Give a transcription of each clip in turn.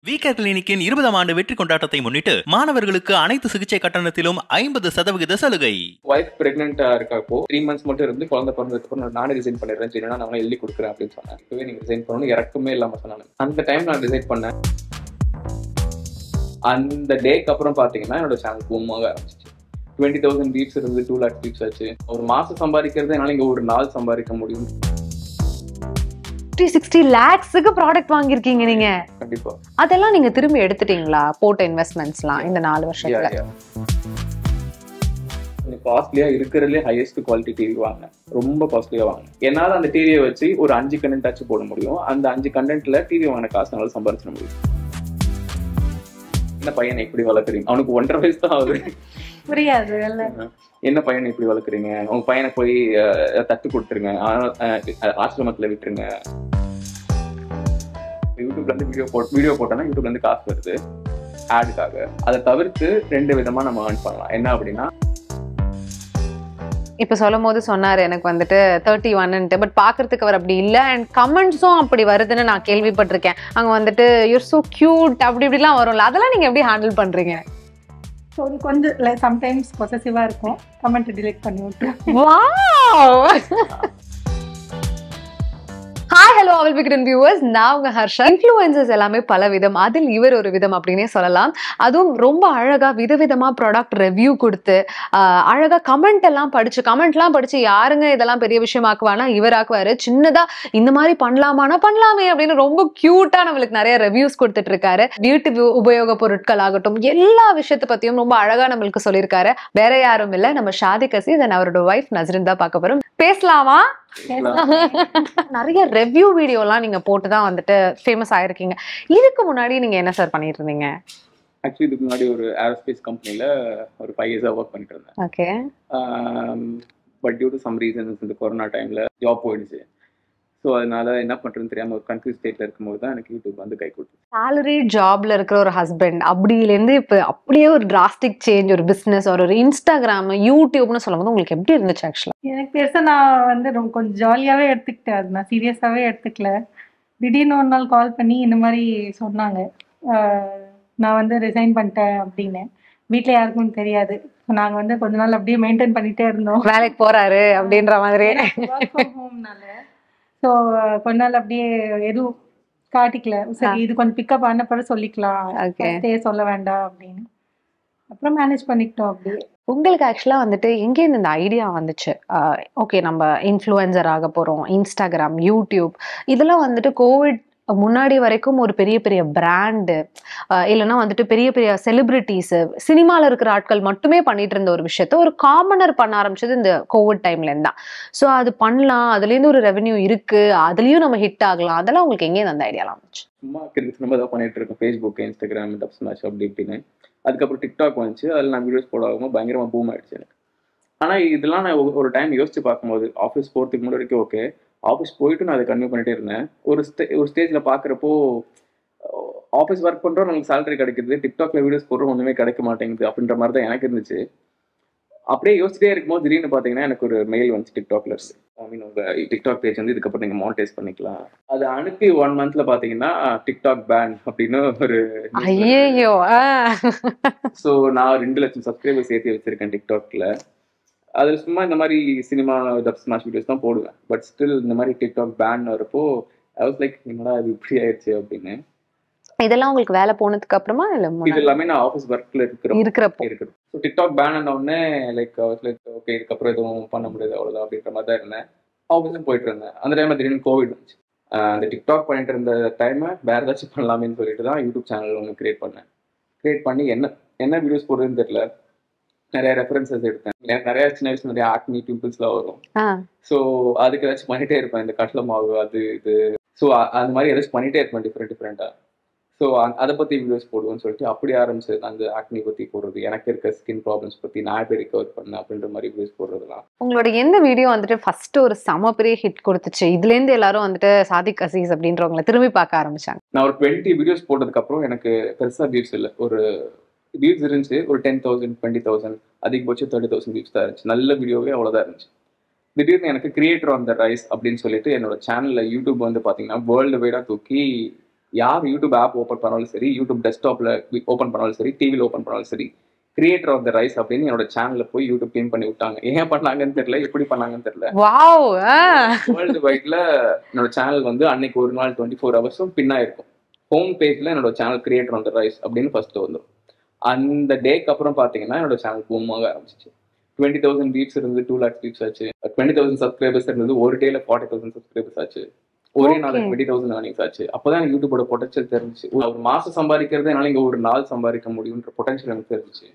விகேர் கிளினிக்கின் 20ஆம் ஆண்டு வெற்றி கொண்டாட்டத்தை முன்னிட்டு மாணவர்களுக்கு அனைத்து சிகிச்சை கட்டணத்திலும் 50% சலுகை. வைஃப் பிரெக்னெண்டா இருக்கப்போ 3 months மட்டும் இருந்து குழந்தை பிறந்ததுக்கு அப்புறம் நானே ரிசைன் பண்ணிடுறேன், சரினா நான் எழுதி கொடுக்குறேன் அப்படின்னு சொன்னேன். இப்பவே நீங்க ரிசைன் பண்ணணும், இறக்கமே இல்லாம சொன்னாங்க. அந்த டைம் நான் ரிசைன் பண்ணேன். அந்த டேக்கு அப்புறம் பாத்தீங்கன்னா என்னோட சேனல் பூமாக ஆரம்பிச்சிச்சு. 20,000 வியூஸ் இருந்து 2 lakh வியூஸ் ஆச்சு. ஒரு மாசம் சம்பாதிக்கிறது என்னால இங்க ஒரு நாள் சம்பாதிக்க முடியும். 60 lakhsக்கு ப்ராடக்ட் வாங்கிருக்கீங்க நீங்க. கண்டிப்பா. அதெல்லாம் நீங்க திரும்பி எடுத்துட்டீங்களா? போட்ட இன்வெஸ்ட்மென்ட்ஸ்லாம் இந்த 4 வருஷத்துல. காஸ்ட்லியா இருக்கிறதுலே ஹையஸ்ட் குவாலிட்டி டிவி வாங்கினேன். ரொம்ப காஸ்ட்லியா வாங்கினேன். என்னால அந்த டிவியை வச்சு ஒரு 5 கண்டென்ட் ஆச்சு போட முடியும். அந்த 5 கண்டென்ட்ல டிவி வாங்கின காசு என்னால சம்பாதிச்சிட முடியும். என்ன பையனை இப்படி வளர்க்குறீங்க? அவனுக்கு 1.5 வயசு தான் ஆகுது. புரியாது. என்ன பையனை இப்படி வளர்க்குறீங்க? உங்க பையனை போய் தட்டு கொடுத்துருங்க, ஆசிரமத்துல விட்டுருங்க. யூடியூப்ல இருந்து வீடியோ போட்டோம்னா யூடியூப்ல இருந்து காசு வருது ஆடுக்காக. அதை தவிர்த்து 2 விதமா நம்ம ஏர்ன் பண்ணலாம். என்ன அப்படின்னா, இப்ப சொல்லும் போது சொன்னாரு எனக்கு வந்துட்டு 31, பட் பாக்குறதுக்கு அவர் அப்படி இல்ல. அண்ட் கமெண்ட்ஸும் அப்படி வருதுன்னு நான் கேள்விப்பட்டிருக்கேன். அங்க வந்துட்டு யூர் சோ கியூட் அப்படி இப்படிலாம் வரும்ல, அதெல்லாம் நீங்க எப்படி ஹேண்டில் பண்றீங்க? கொஞ்சம் சம்டைம்ஸ் பொசசிவா இருக்கும். கமெண்ட் டிலீட் பண்ணி விட்டு. Wow. Hi hello all Vikatan viewers, நான் உங்க ஹர்ஷா. இன்ஃப்ளூயன்சர்ஸ் எல்லாமே பல விதம், அதில் இவர் ஒரு விதம் அப்படின்னே சொல்லலாம். அதுவும் ரொம்ப அழகா விதவிதமா ப்ராடக்ட் ரிவ்யூ கொடுத்து அழகா கமெண்ட்லாம் படிச்சு யாருங்க இதெல்லாம் பெரிய விஷயமாக்குவானா இவர் ஆக்குவாரு. சின்னதா இந்த மாதிரி பண்ணலாமே அப்படின்னு ரொம்ப கியூட்டா நம்மளுக்கு நிறைய ரிவ்யூஸ் கொடுத்துட்டு இருக்காரு. வீட்டு உபயோக பொருட்கள் ஆகட்டும், எல்லா விஷயத்தை பத்தியும் ரொம்ப அழகா நம்மளுக்கு சொல்லியிருக்காரு. வேற யாரும் இல்ல, நம்ம ஷாதிக் அசீஸ் அண்ட் அவரோட ஒய்ஃப் நஸ்ரின் தான் பார்க்க போறோம். பேசலாமா? நிறைய ரிவ்யூ வீடியோலாம் நீங்க போட்டுதான் வந்துட்டு ஃபேமஸ் ஆயிருக்கீங்க. இதுக்கு முன்னாடி நீங்க என்ன சார் பண்ணிட்டு இருந்தீங்க? ஆக்சுவலி இதுக்கு முன்னாடி ஒரு ஏரோஸ்பேஸ் கம்பெனில ஒரு 5 years ஒர்க் பண்ணிட்டு இருந்தேன். Okay. But due to some reasons இந்த கொரோனா டைம்ல ஜாப் போயிடுச்சு. ஸோ அதனால என்ன பண்றதுன்னு தெரியாம ஒரு கன்ஃபியூஸ் ஸ்டேட்ல இருக்கும்போது தான் எனக்கு யூடியூப் வந்து கை கொடுத்து. சாலரி ஜாப்ல இருக்கிற ஒரு ஹஸ்பண்ட் அப்படியிலேருந்து இப்போ அப்படியே ஒரு டிராஸ்டிக் சேஞ்ச், ஒரு பிசினஸ் ஒரு இன்ஸ்டாகிராம் யூடியூப்னு சொல்லும்போது உங்களுக்கு எப்படி இருந்துச்சு? ஆக்சுவலா எனக்கு பெருசா நான் வந்து ரொம்ப கொஞ்சம் ஜாலியாவே எடுத்துக்கிட்டேன். அது நான் சீரியஸாவே எடுத்துக்கல. திடீர்னு ஒரு நாள் கால் பண்ணி இந்த மாதிரி சொன்னாங்க, நான் வந்து ரிசைன் பண்ணிட்டேன் அப்படின்னு. வீட்டில் யாருக்கும் தெரியாது. நாங்க வந்து கொஞ்ச நாள் அப்படியே மெயின்டைன் பண்ணிட்டே இருந்தோம். வேலைக்கு போறாரு அப்படின்ற மாதிரி. ஹோம்னால ஸோ கொஞ்ச நாள் அப்படியே எதுவும் காட்டிக்கல. சரி, இது கொஞ்சம் பிக்கப் ஆன பிறகு சொல்லிக்கலாம், சொல்ல வேண்டாம் அப்படின்னு. அப்புறம் மேனேஜ் பண்ணிக்கிட்டோம் அப்படியே. உங்களுக்கு ஆக்சுவலா வந்துட்டு எங்கேருந்து இந்த ஐடியா வந்துச்சு? ஓகே, நம்ம இன்ஃப்ளூயன்சர் ஆக போறோம், இன்ஸ்டாகிராம், யூடியூப் இதெல்லாம் வந்துட்டு கோவிட் முன்னாடி வரைக்கும் ஒரு பெரிய பெரிய பிராண்டு இல்லைன்னா வந்துட்டு பெரிய பெரிய செலிபிரிட்டிஸ், சினிமாவில் இருக்கிற ஆட்கள் மட்டுமே பண்ணிட்டு இருந்த ஒரு விஷயத்த ஒரு காமனர் பண்ண ஆரம்பிச்சது இந்த கோவிட் டைம்ல இருந்தா. ஸோ அது பண்ணலாம், அதுலேருந்து ஒரு ரெவென்யூ இருக்கு, அதுலயும் நம்ம ஹிட் ஆகலாம். அதெல்லாம் உங்களுக்கு எங்கேயும் அந்த ஐடியாலாம் வந்துச்சு? சும்மா நம்ம தான் பண்ணிட்டு இருக்கோம். ஃபேஸ்புக், இன்ஸ்டாகிராம், டப் ஸ்மாஷ் அப்படி இப்படின்னு. அதுக்கப்புறம் டிக்டாக் வந்துச்சு. அதில் நான் வீடியோஸ் போடாமல் பயங்கரமாக பூம் ஆயிடுச்சு எனக்கு. ஆனால் இதெல்லாம் நான் ஒரு டைம் யோசிச்சு பார்க்கும்போது, ஆஃபீஸ் போகிறதுக்கு முன்னாடி வரைக்கும் ஓகே, ஆஃபீஸ் போயிட்டு நான் அதை கன்டினியூ பண்ணிட்டே இருந்தேன். ஒரு ஸ்டேஜில் பார்க்குறப்போ ஆஃபீஸ் ஒர்க் பண்ணுறோம், நமக்கு சேலரி கிடைக்குது, டிக்டாக்ல வீடியோஸ் போடுறோம், ஒன்றுமே கிடைக்க மாட்டேங்குது அப்படின்ற மாதிரி தான் எனக்கு இருந்துச்சு. அப்படியே யோசிச்சிட்டே இருக்கும்போது திடீர்னு பார்த்தீங்கன்னா எனக்கு ஒரு மெயில் வந்துச்சு டிக்டாக்ல இருந்து. ஐ மீன் உங்கள் டிக்டாக் பேஜ் வந்து இதுக்கப்புறம் நீங்கள் மானிட்டைஸ் பண்ணிக்கலாம். அது அனுப்பி 1 monthல பார்த்தீங்கன்னா டிக்டாக் பேன் அப்படின்னு ஒரு. ஐயோ. ஸோ நான் 2 லட்சம் சப்ஸ்கிரைபர்ஸ் ஏற்றி வச்சிருக்கேன் டிக்டாக்ல. அது சும்மா இந்த மாதிரி சினிமா டப் ஸ்மாஷ் வீடியோஸ் தான் போடுவேன். பட் ஸ்டில் இந்த மாதிரி டிக்டாக் பேன் வரப்போ ஐ வாஸ் லைக், என்னடா இது இப்படி ஆயிடுச்சு அப்படின்னு. இதெல்லாம் உங்களுக்கு வேலை போனதுக்கு அப்புறமா இல்ல? இது எல்லாமே நான் ஆஃபீஸ் ஒர்க்ல இருக்கிறப்போ இருக்குது. ஸோ டிக்டாக் பேன் ஆன உடனே லைக் ஓகே, இதுக்கப்புறம் எதுவும் பண்ண முடியாது அவ்வளோதான் அப்படின்ற மாதிரி தான் இருந்தேன். ஆஃபீஸும் போயிட்டு இருந்தேன். அந்த டைம்ல திடீர்னு கோவிட் வந்துச்சு. அந்த டிக்டாக் பண்ணிட்டு இருந்த டைமை வேற ஏதாச்சும் பண்ணலாமேன்னு சொல்லிட்டு தான் யூடியூப் சேனல் ஒன்று கிரியேட் பண்ணி என்ன வீடியோஸ் போடுறதுன்னு தெரியல. நிறைய ரெஃபரன்சஸ் எடுத்தேன். நிறைய சின்ன வயசுல நிறைய ஆக்னி பிம்பிள்ஸ்லாம் வரும். ஸோ அதுக்கு ஏதாச்சும் பண்ணிட்டே இருப்பேன். இந்த கடலை மாவு அது இது. ஸோ அது மாதிரி ஏதாச்சும் பண்ணிட்டே இருப்பேன் டிஃப்ரெண்டாக. ஸோ அதை பற்றி வீடியோஸ் போடுவோம்னு சொல்லிட்டு அப்படி ஆரம்பிச்சது. அந்த ஆக்னி பற்றி போடுறது, எனக்கு இருக்க ஸ்கின் ப்ராப்ளம்ஸ் பற்றி நான் எப்படி ரிகவர் பண்ணேன் அப்படின்ற மாதிரி வீடியோஸ் போடுறதுலாம். உங்களோட எந்த வீடியோ வந்துட்டு ஃபர்ஸ்ட் ஒரு செம பெரிய ஹிட் கொடுத்துச்சு? இதுலேருந்து எல்லாரும் வந்துட்டு சாதிக் அசீஸ் அப்படின்றவங்களை திரும்பி பார்க்க ஆரம்பிச்சாங்க. நான் ஒரு 20 வீடியோஸ் போட்டதுக்கப்புறம் எனக்கு பெருசாக வியூஸ் இல்லை. ஒரு வியூஸ் இருந்துச்சு ஒரு 10,000 20,000, அதிகபட்சம் 30,000 வியூஸ் தான் இருந்துச்சு. நல்ல வீடியோவே அவ்வளோதான் இருந்துச்சு. திடீர்னு எனக்கு கிரியேட்டர் ஆன் த ரைஸ் அப்படின்னு சொல்லிட்டு என்னோட சேனலில் யூடியூப் வந்து பார்த்தீங்கன்னா வேர்ல்டு வைடாக தூக்கி யார் யூடியூப் ஆப் ஓப்பன் பண்ணாலும் சரி, யூடியூப் டெஸ்க்டாப்ல ஓப்பன் பண்ணாலும் சரி, டிவியில் ஓப்பன் பண்ணாலும் சரி, கிரியேட்டர் ஆஃப் த ரைஸ் அப்படின்னு என்னோட சேனல்ல போய் யூடியூப் பின் பண்ணி விட்டாங்க. ஏன் பண்ணாங்கன்னு தெரியல, எப்படி பண்ணாங்கன்னு தெரியல. வாவ். வேர்ல்டு வைட்ல என்னோட சேனல் வந்து அன்னைக்கு ஒரு நாள் 24 ஹவர்ஸும் பின்னா இருக்கும். ஹோம் பேஜ்ல என்னோட channel creator of the rise அப்படின்னு ஃபர்ஸ்ட் வந்துடும். அந்த டேக்கு அப்புறம் பார்த்தீங்கன்னா என்னோட சேனல் பூமாக ஆரம்பிச்சிச்சு. 20,000 வியூஸ் இருந்து 2 lakhs வியூஸ் ஆச்சு. 20,000 சப்ஸ்கிரைபர்ஸ் இருந்தது, ஒரு டேல 40,000 சப்ஸ்கிரைபர்ஸ் ஆச்சு. ஒரே நாள் 20,000 earnings ஆச்சு. அப்பதான் எனக்கு யூடியூபோட பொட்டன்ஷியல் தெரிஞ்சிச்சு. ஒரு மாசம் சம்பாதிக்கிறது என்னால இங்க ஒரு நாள் சம்பாதிக்க முடியும்ன்ற பொட்டன்ஷியல் எனக்கு தெரிஞ்சிச்சு.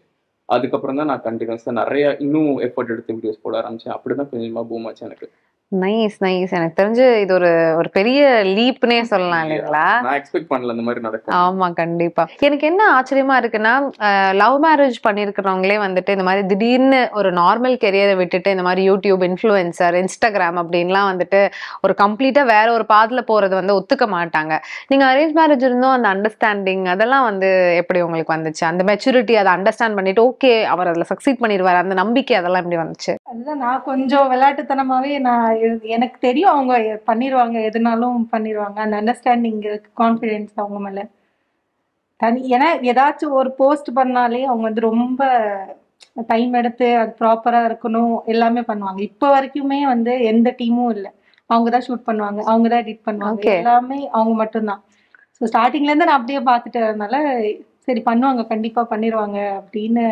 அதுக்கப்புறம் தான் நான் கண்டினியூஸா நிறைய இன்னும் எஃபர்ட் எடுத்து வீடியோஸ் போட ஆரம்பிச்சேன். அப்படிதான் கொஞ்சமா பூம் ஆச்சு எனக்கு. Nice nice. எனக்கு தெரிஞ்சு இது ஒரு பெரிய லீப்னே சொல்லலாம் இல்லைங்களா? நான் எக்ஸ்பெக்ட் பண்ணல இந்த மாதிரி நடக்கும். ஆமா கண்டிப்பா. எனக்கு என்ன ஆச்சரியமா இருக்குன்னா, லவ் மேரேஜ் பண்ணிருக்கிறவங்களே வந்துட்டு இந்த மாதிரி திடீர்னு ஒரு நார்மல் கெரியரை விட்டுட்டு இந்த மாதிரி யூடியூப் இன்ஃப்ளூயன்சர், இன்ஸ்டாகிராம் அப்படின்லாம் வந்துட்டு ஒரு கம்ப்ளீட்டா வேற ஒரு பாதையில போறது வந்து ஒத்துக்க மாட்டாங்க. நீங்க அரேஞ்ச் மேரேஜ் இருந்தும் அந்த அண்டர்ஸ்டாண்டிங் அதெல்லாம் வந்து எப்படி உங்களுக்கு வந்துச்சு? அந்த மெச்சூரிட்டி, அதை அண்டர்ஸ்டாண்ட் பண்ணிட்டு ஓகே அவர் அதுல சக்சீட் பண்ணிடுவாரு, அந்த நம்பிக்கை அதெல்லாம் எப்படி வந்துச்சு? அதுதான் நான் கொஞ்சம் விளையாட்டுத்தனமாவே எனக்கு தெரியும் அவங்க பண்ணிடுவாங்க, எதுனாலும் பண்ணிடுவாங்க. அந்த அண்டர்ஸ்டாண்டிங் இருக்கு, கான்ஃபிடென்ஸ் அவங்க மேல ஏன்னா ஏதாச்சும் ஒரு போஸ்ட் பண்ணாலே அவங்க வந்து ரொம்ப டைம் எடுத்து அது ப்ராப்பரா இருக்கணும், எல்லாமே பண்ணுவாங்க. இப்போ வரைக்குமே வந்து எந்த டீமும் இல்லை, அவங்க தான் ஷூட் பண்ணுவாங்க, அவங்க தான் எடிட் பண்ணுவாங்க, எல்லாமே அவங்க மட்டும்தான். ஸோ ஸ்டார்டிங்ல இருந்து நான் அப்படியே பார்த்துட்டதுனால சரி பண்ணுவாங்க, கண்டிப்பா பண்ணிடுவாங்க அப்படின்னு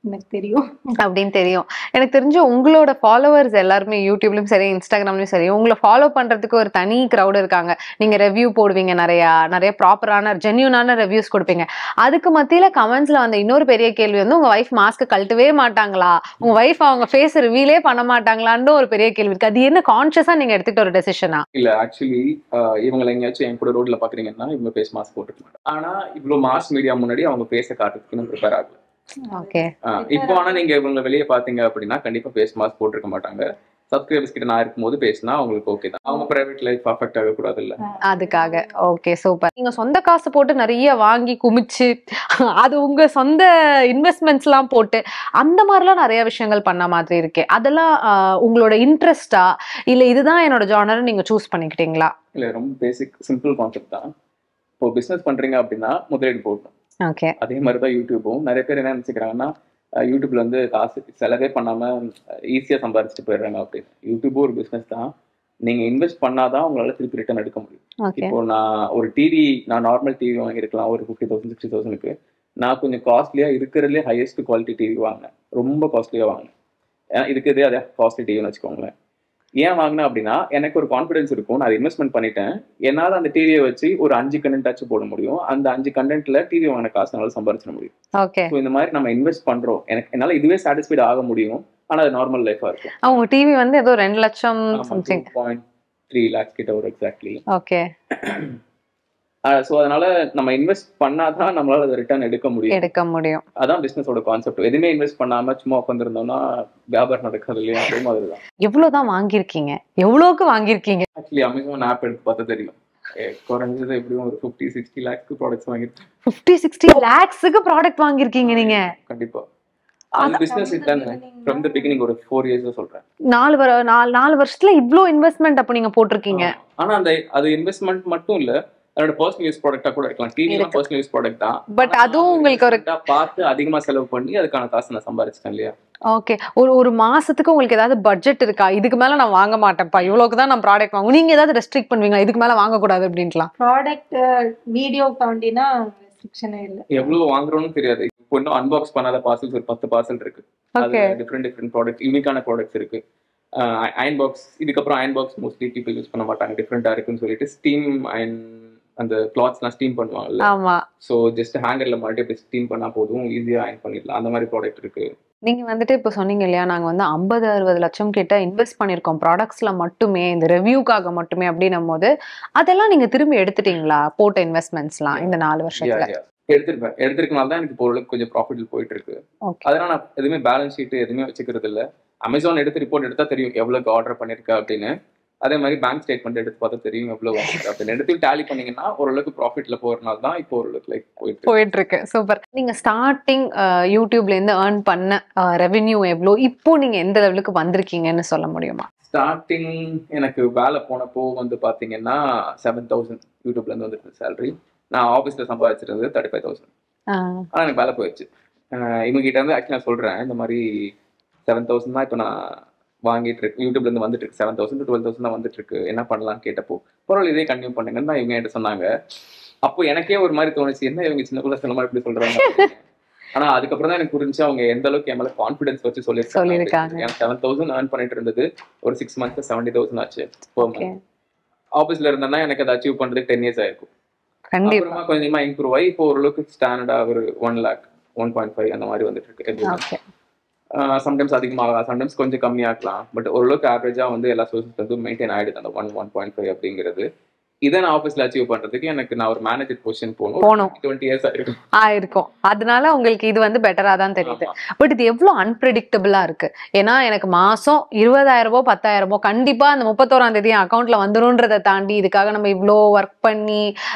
எனக்கு தெரியும். அப்படின்னு தெரியும். எனக்கு தெரிஞ்சு உங்களோட ஃபாலோவர்ஸ் எல்லாருமே யூடியூப்லயும் சரி, இன்ஸ்டாகிராம்லயும் சரி, உங்களை ஃபாலோ பண்றதுக்கு ஒரு தனி க்ரௌட் இருக்காங்க. நீங்க ரிவ்யூ போடுவீங்க, நிறைய ப்ராப்பரான ஜென்யூனான ரிவ்யூஸ் கொடுப்பீங்க. அதுக்கு மத்தியில கமெண்ட்ஸ்ல வந்த இன்னொரு பெரிய கேள்வி வந்து, உங்க வைஃப் மாஸ்க் கழட்டவே மாட்டாங்களா, உங்க வைஃப் அவங்க ஃபேஸ் ரிவீலே பண்ண மாட்டாங்களான்னு ஒரு பெரிய கேள்வி இருக்கு. அது என்ன கான்ஷியஸா நீங்க எடுத்துக்கிட்ட ஒரு டெசிஷனா? இல்ல, ஆக்சுவலி இவங்களை எங்கேயாச்சும் என் கூட ரோட்ல பாக்குறீங்கன்னா இவங்க ஃபேஸ் மாஸ்க் போட்டுக்க மாட்டாங்க. ஆனா இவ்வளவு மாஸ் மீடியா முன்னாடி அவங்க ஃபேஸை காட்டுறதுக்கு ப்ரிப்பேர் ஆகல. இப்போ ஆனா நீங்க இவங்க வெளியே பாத்தீங்க அப்படின்னா கண்டிப்பா ஃபேஸ் மாஸ்க் போட்டிருக்க மாட்டாங்க. சப்ஸ்கிரைபர்ஸ் கிட்ட நான் இருக்கும்போது பேசினா அவங்களுக்கு ஓகே தான். அவங்க பிரைவேட் லைஃப் அஃபெக்ட் ஆக கூடாது இல்ல, அதுக்காக. Okay super. நீங்க சொந்த காசு போட்டு நிறைய வாங்கி குமிச்சு அது உங்க சொந்த இன்வெஸ்ட்மெண்ட்ஸ் எல்லாம் போட்டு அந்த மாதிரிலாம் நிறைய விஷயங்கள் பண்ண மாதிரி இருக்கு. அதெல்லாம் உங்களோட இன்ட்ரெஸ்டா இல்ல இதுதான் என்னோட ஜானர் நீங்க சூஸ் பண்ணிக்கிட்டீங்களா? இல்ல, ரொம்ப பேசிக் சிம்பிள் கான்செப்ட் தான். இப்போ பிசினஸ் பண்றீங்க அப்படின்னா முதலீடு போடணும். ஓகே, அதே மாதிரி தான் யூடியூபும். நிறைய பேர் என்ன நினைச்சுக்கிறாங்கன்னா யூடியூப்ல வந்து காசு செலவே பண்ணாம ஈஸியா சம்பாதிச்சுட்டு போயிடுறாங்க அப்படின்னு. யூடியூபும் ஒரு பிசினஸ் தான். நீங்க இன்வெஸ்ட் பண்ணாதான் உங்களால திருப்பி ரிட்டர்ன் எடுக்க முடியும். இப்போ நான் ஒரு டிவி, நான் நார்மல் டிவி வாங்கியிருக்கலாம் ஒரு 50,000 60,000க்கு. நான் கொஞ்சம் காஸ்ட்லியா இருக்கிறதுலே ஹையஸ்ட் குவாலிட்டி டிவி வாங்கினேன், ரொம்ப காஸ்ட்லியா வாங்கினேன். ஏன்னா இதுக்கு அதே காஸ்ட்லி டிவின்னு வச்சுக்கோங்களேன். ஏன் வாங்கினேன் அப்படின்னா எனக்கு ஒரு கான்ஃபிடன்ஸ் இருக்கும், நான் இன்வெஸ்ட்மெண்ட் பண்ணிட்டேன், என்னால் அந்த டிவியை வச்சு ஒரு 5 கண்டென்ட்டாச்சும் போட முடியும், அந்த 5 கண்டென்ட்ல டிவி வாங்கின காசு என்னால் சம்பாதிச்சிட முடியும். ஓகே, ஸோ இந்த மாதிரி நம்ம இன்வெஸ்ட் பண்றோம், என்னால் இதுவே சாட்டிஸ்ஃபைட் ஆக முடியும். ஆனால் அது நார்மல் லைஃபா இருக்கும். அவங்க டிவி வந்து ஏதோ 2 லட்சம் சம்திங் 2.3 lakhs கிட்ட வரும் எக்ஸாக்ட்லி. ஓகே, ஸோ அதனால நம்ம இன்வெஸ்ட் பண்ணாதான் நம்மளால அதை ரிட்டர்ன் எடுக்க முடியும். அதான் பிசினஸோட கான்செப்ட். எதுவுமே இன்வெஸ்ட் பண்ணாம சும்மா உட்காந்துருந்தோம்னா வியாபாரம் நடக்காது இல்லையா? அதே மாதிரி தான். எவ்வளவுதான் வாங்கியிருக்கீங்க? எவ்வளவுக்கு வாங்கியிருக்கீங்க? ஆக்சுவலி அமேசான் ஆப் எடுத்து பார்த்தா தெரியும், குறைஞ்சது எப்படியும் ஒரு 50-60 lakhs ப்ராடக்ட்ஸ் வாங்கிருக்கேன். 50-60 lakhsக்கு ப்ராடக்ட் வாங்கியிருக்கீங்க நீங்க? கண்டிப்பா. அந்த பிசினஸ் இதானே from the beginning ஒரு 4 years சொல்றேன். 4 வருஷத்துல இவ்ளோ இன்வெஸ்ட்மென்ட் அப்ப நீங்க போட்டிருக்கீங்க. ஆனா அது இன்வெஸ்ட்மெண்ட் மட்டும் இல்ல, அதோட பர்சனல் யூஸ் ப்ராடக்ட்டா கூட இருக்கலாம். டிவிலாம் பர்சனல் யூஸ் ப்ராடக்ட் தான். பட் அதுவும் உங்களுக்கு ஒரு பார்த்து அதிகமா செலவு பண்ணி அதுக்கான காசு நான் சம்பாதிச்சிட்டேன் இல்லையா? ஓகே, ஒரு மாசத்துக்கு உங்களுக்கு ஏதாவது பட்ஜெட் இருக்கா? இதுக்கு மேல நான் வாங்க மாட்டேன்ப்பா, இவ்வளவுக்கு தான் நான் ப்ராடக்ட் வாங்குவேன். நீங்க ஏதாவது ரெஸ்ட்ரிக்ட் பண்ணுவீங்களா, இதுக்கு மேல வாங்க கூடாது அப்படின்லாம்? ப்ராடக்ட் வீடியோ காண்டினா ரெஸ்ட்ரிக்ஷனே இல்ல. எவ்வளவு வாங்குறோம்னு தெரியாது. இப்போ இன்னும் அன்பாக்ஸ் பண்ணாத பார்சல்ஸ் ஒரு 10 பார்சல் இருக்கு. அது டிஃபரெண்ட் ப்ராடக்ட், யூனிக்கான ப்ராடக்ட்ஸ் இருக்கு. அயன் பாக்ஸ், இதுக்கப்புறம் iron box mostly people use பண்ண மாட்டாங்க, டிஃப்ரெண்டா இருக்குன்னு சொல்லிட்டு ஸ்டீம் அயன் அந்த கிளாத்ஸ்லாம் ஸ்டீம் பண்ணுவாங்கல்ல. ஆமா, சோ ஜஸ்ட் ஹேங்கர்ல மாட்டி அப்படி ஸ்டீம் பண்ணா போதும், ஈஸியா அயன் பண்ணிடலாம். அந்த மாதிரி ப்ராடக்ட் இருக்கு. நீங்க வந்துட்டு இப்போ சொன்னீங்க இல்லையா, நாங்க வந்து 50-60 லட்சம் கிட்ட இன்வெஸ்ட் பண்ணிருக்கோம் ப்ராடக்ட்ஸ்ல மட்டுமே, இந்த ரிவ்யூக்காக மட்டுமே அப்படின்னும் போது அதெல்லாம் நீங்க திரும்பி எடுத்துட்டீங்களா போட்ட இன்வெஸ்ட்மெண்ட்ஸ்லாம் இந்த 4 வருஷத்துல? எடுத்திருக்கனால தான் எனக்கு பொருளுக்கு கொஞ்சம் ப்ராஃபிட் போயிட்டு இருக்கு. அதனால நான் எதுவுமே பேலன்ஸ் ஷீட் எதுவுமே வச்சுக்கிறது இல்லை. அமேசான் எடுத்து ரிப்போர்ட் எடுத்தா தெரியும் எவ்வளவுக்கு ஆர்டர் பண்ணிருக்கேன் அப்படின்னு. அதே மாதிரி பேங்க் ஸ்டேட்மெண்ட் எடுத்து பார்த்தா தெரியும் எவ்வளவு வாங்கிருக்கு அப்படின்னு. எடுத்து டேலி பண்ணீங்கன்னா ஓரளவுக்கு ப்ராஃபிட்ல போறதுனால தான் இப்போ ஓரளவுக்கு லைக் போயிட்டு இருக்கு. சூப்பர். நீங்க ஸ்டார்டிங் யூடியூப்ல இருந்து ஏர்ன் பண்ண ரெவென்யூ எவ்வளோ, இப்போ நீங்க எந்த லெவலுக்கு வந்திருக்கீங்கன்னு சொல்ல முடியுமா? ஸ்டார்டிங் எனக்கு வேலை போனப்போ வந்து பார்த்தீங்கன்னா 7,000 யூடியூப்லேருந்து வந்துருக்கு சேலரி. நான் ஆஃபீஸில் சம்பாதிச்சிருந்தது 35,000. ஆனால் எனக்கு வேலை போயிடுச்சு. இவங்ககிட்ட இருந்து ஆக்சுவலி நான் சொல்கிறேன், இந்த மாதிரி 7,000 தான் இப்போ நான் வாங்கிட்டு இருக்கு, யூடியூப்லேருந்து வந்துட்டு இருக்கு. 7,000 to 12,000 தான் வந்துட்டு இருக்கு, என்ன பண்ணலாம்னு கேட்டப்போ பரவாயில்ல இதே கண்டினியூ பண்ணுங்கன்னு தான் இவங்க என்கிட்ட சொன்னாங்க. அப்போ எனக்கே ஒரு மாதிரி தோணுச்சு, என்ன இவங்க சின்ன பிள்ளை சொன்ன மாதிரி இப்படி சொல்கிறாங்க. ஆனா அதுக்கப்புறம் தான் எனக்கு புரிஞ்சு அவங்க எந்த அளவுக்கு என் மேல கான்ஃபிடன்ஸ் வச்சு சொல்லியிருக்காங்க. 7,000 earn பண்ணிட்டு இருந்தது ஒரு 6 months 70,000 ஆச்சு. ஆபீஸ்ல இருந்தேன்னா எனக்கு அதை அச்சீவ் பண்றதுக்கு 10 years ஆயிருக்கும். அப்புறமா கொஞ்சமா இம்ப்ரூவ் ஆகி இப்போ ஓரளவுக்கு ஸ்டாண்டர்டா ஒரு 1 lakh 1.5 அந்த மாதிரி வந்துட்டு இருக்கு. சம்டைம்ஸ் அதிகமாகலாம், சம்டைம்ஸ் கொஞ்சம் கம்மியாகலாம், பட் ஓரளவுக்கு ஆவரேஜா வந்து எல்லா சோர்சஸ் வந்து மெயின்டைன் ஆயிடுது அந்த 1.5 அப்படிங்கிறது. இதை நான் ஆஃபீஸ்ல அச்சீவ் பண்றதுக்கு எனக்கு நான் ஒரு மேனேஜர் பொசிஷன் போகணும் 20 years ஆயிருக்கும். அதனால உங்களுக்கு இது வந்து பெட்டரா தான் தெரியுது. பட் இது எவ்வளவு அன்பிரடிக்டபிளா இருக்கு. ஏன்னா எனக்கு மாசம் 20,000 10,000 கண்டிப்பா அந்த 31ஆம் தேதி அக்கௌண்ட்ல வந்துரும்ன்றதை தாண்டி இதுக்காக நம்ம இவ்வளோ ஒர்க் பண்ணி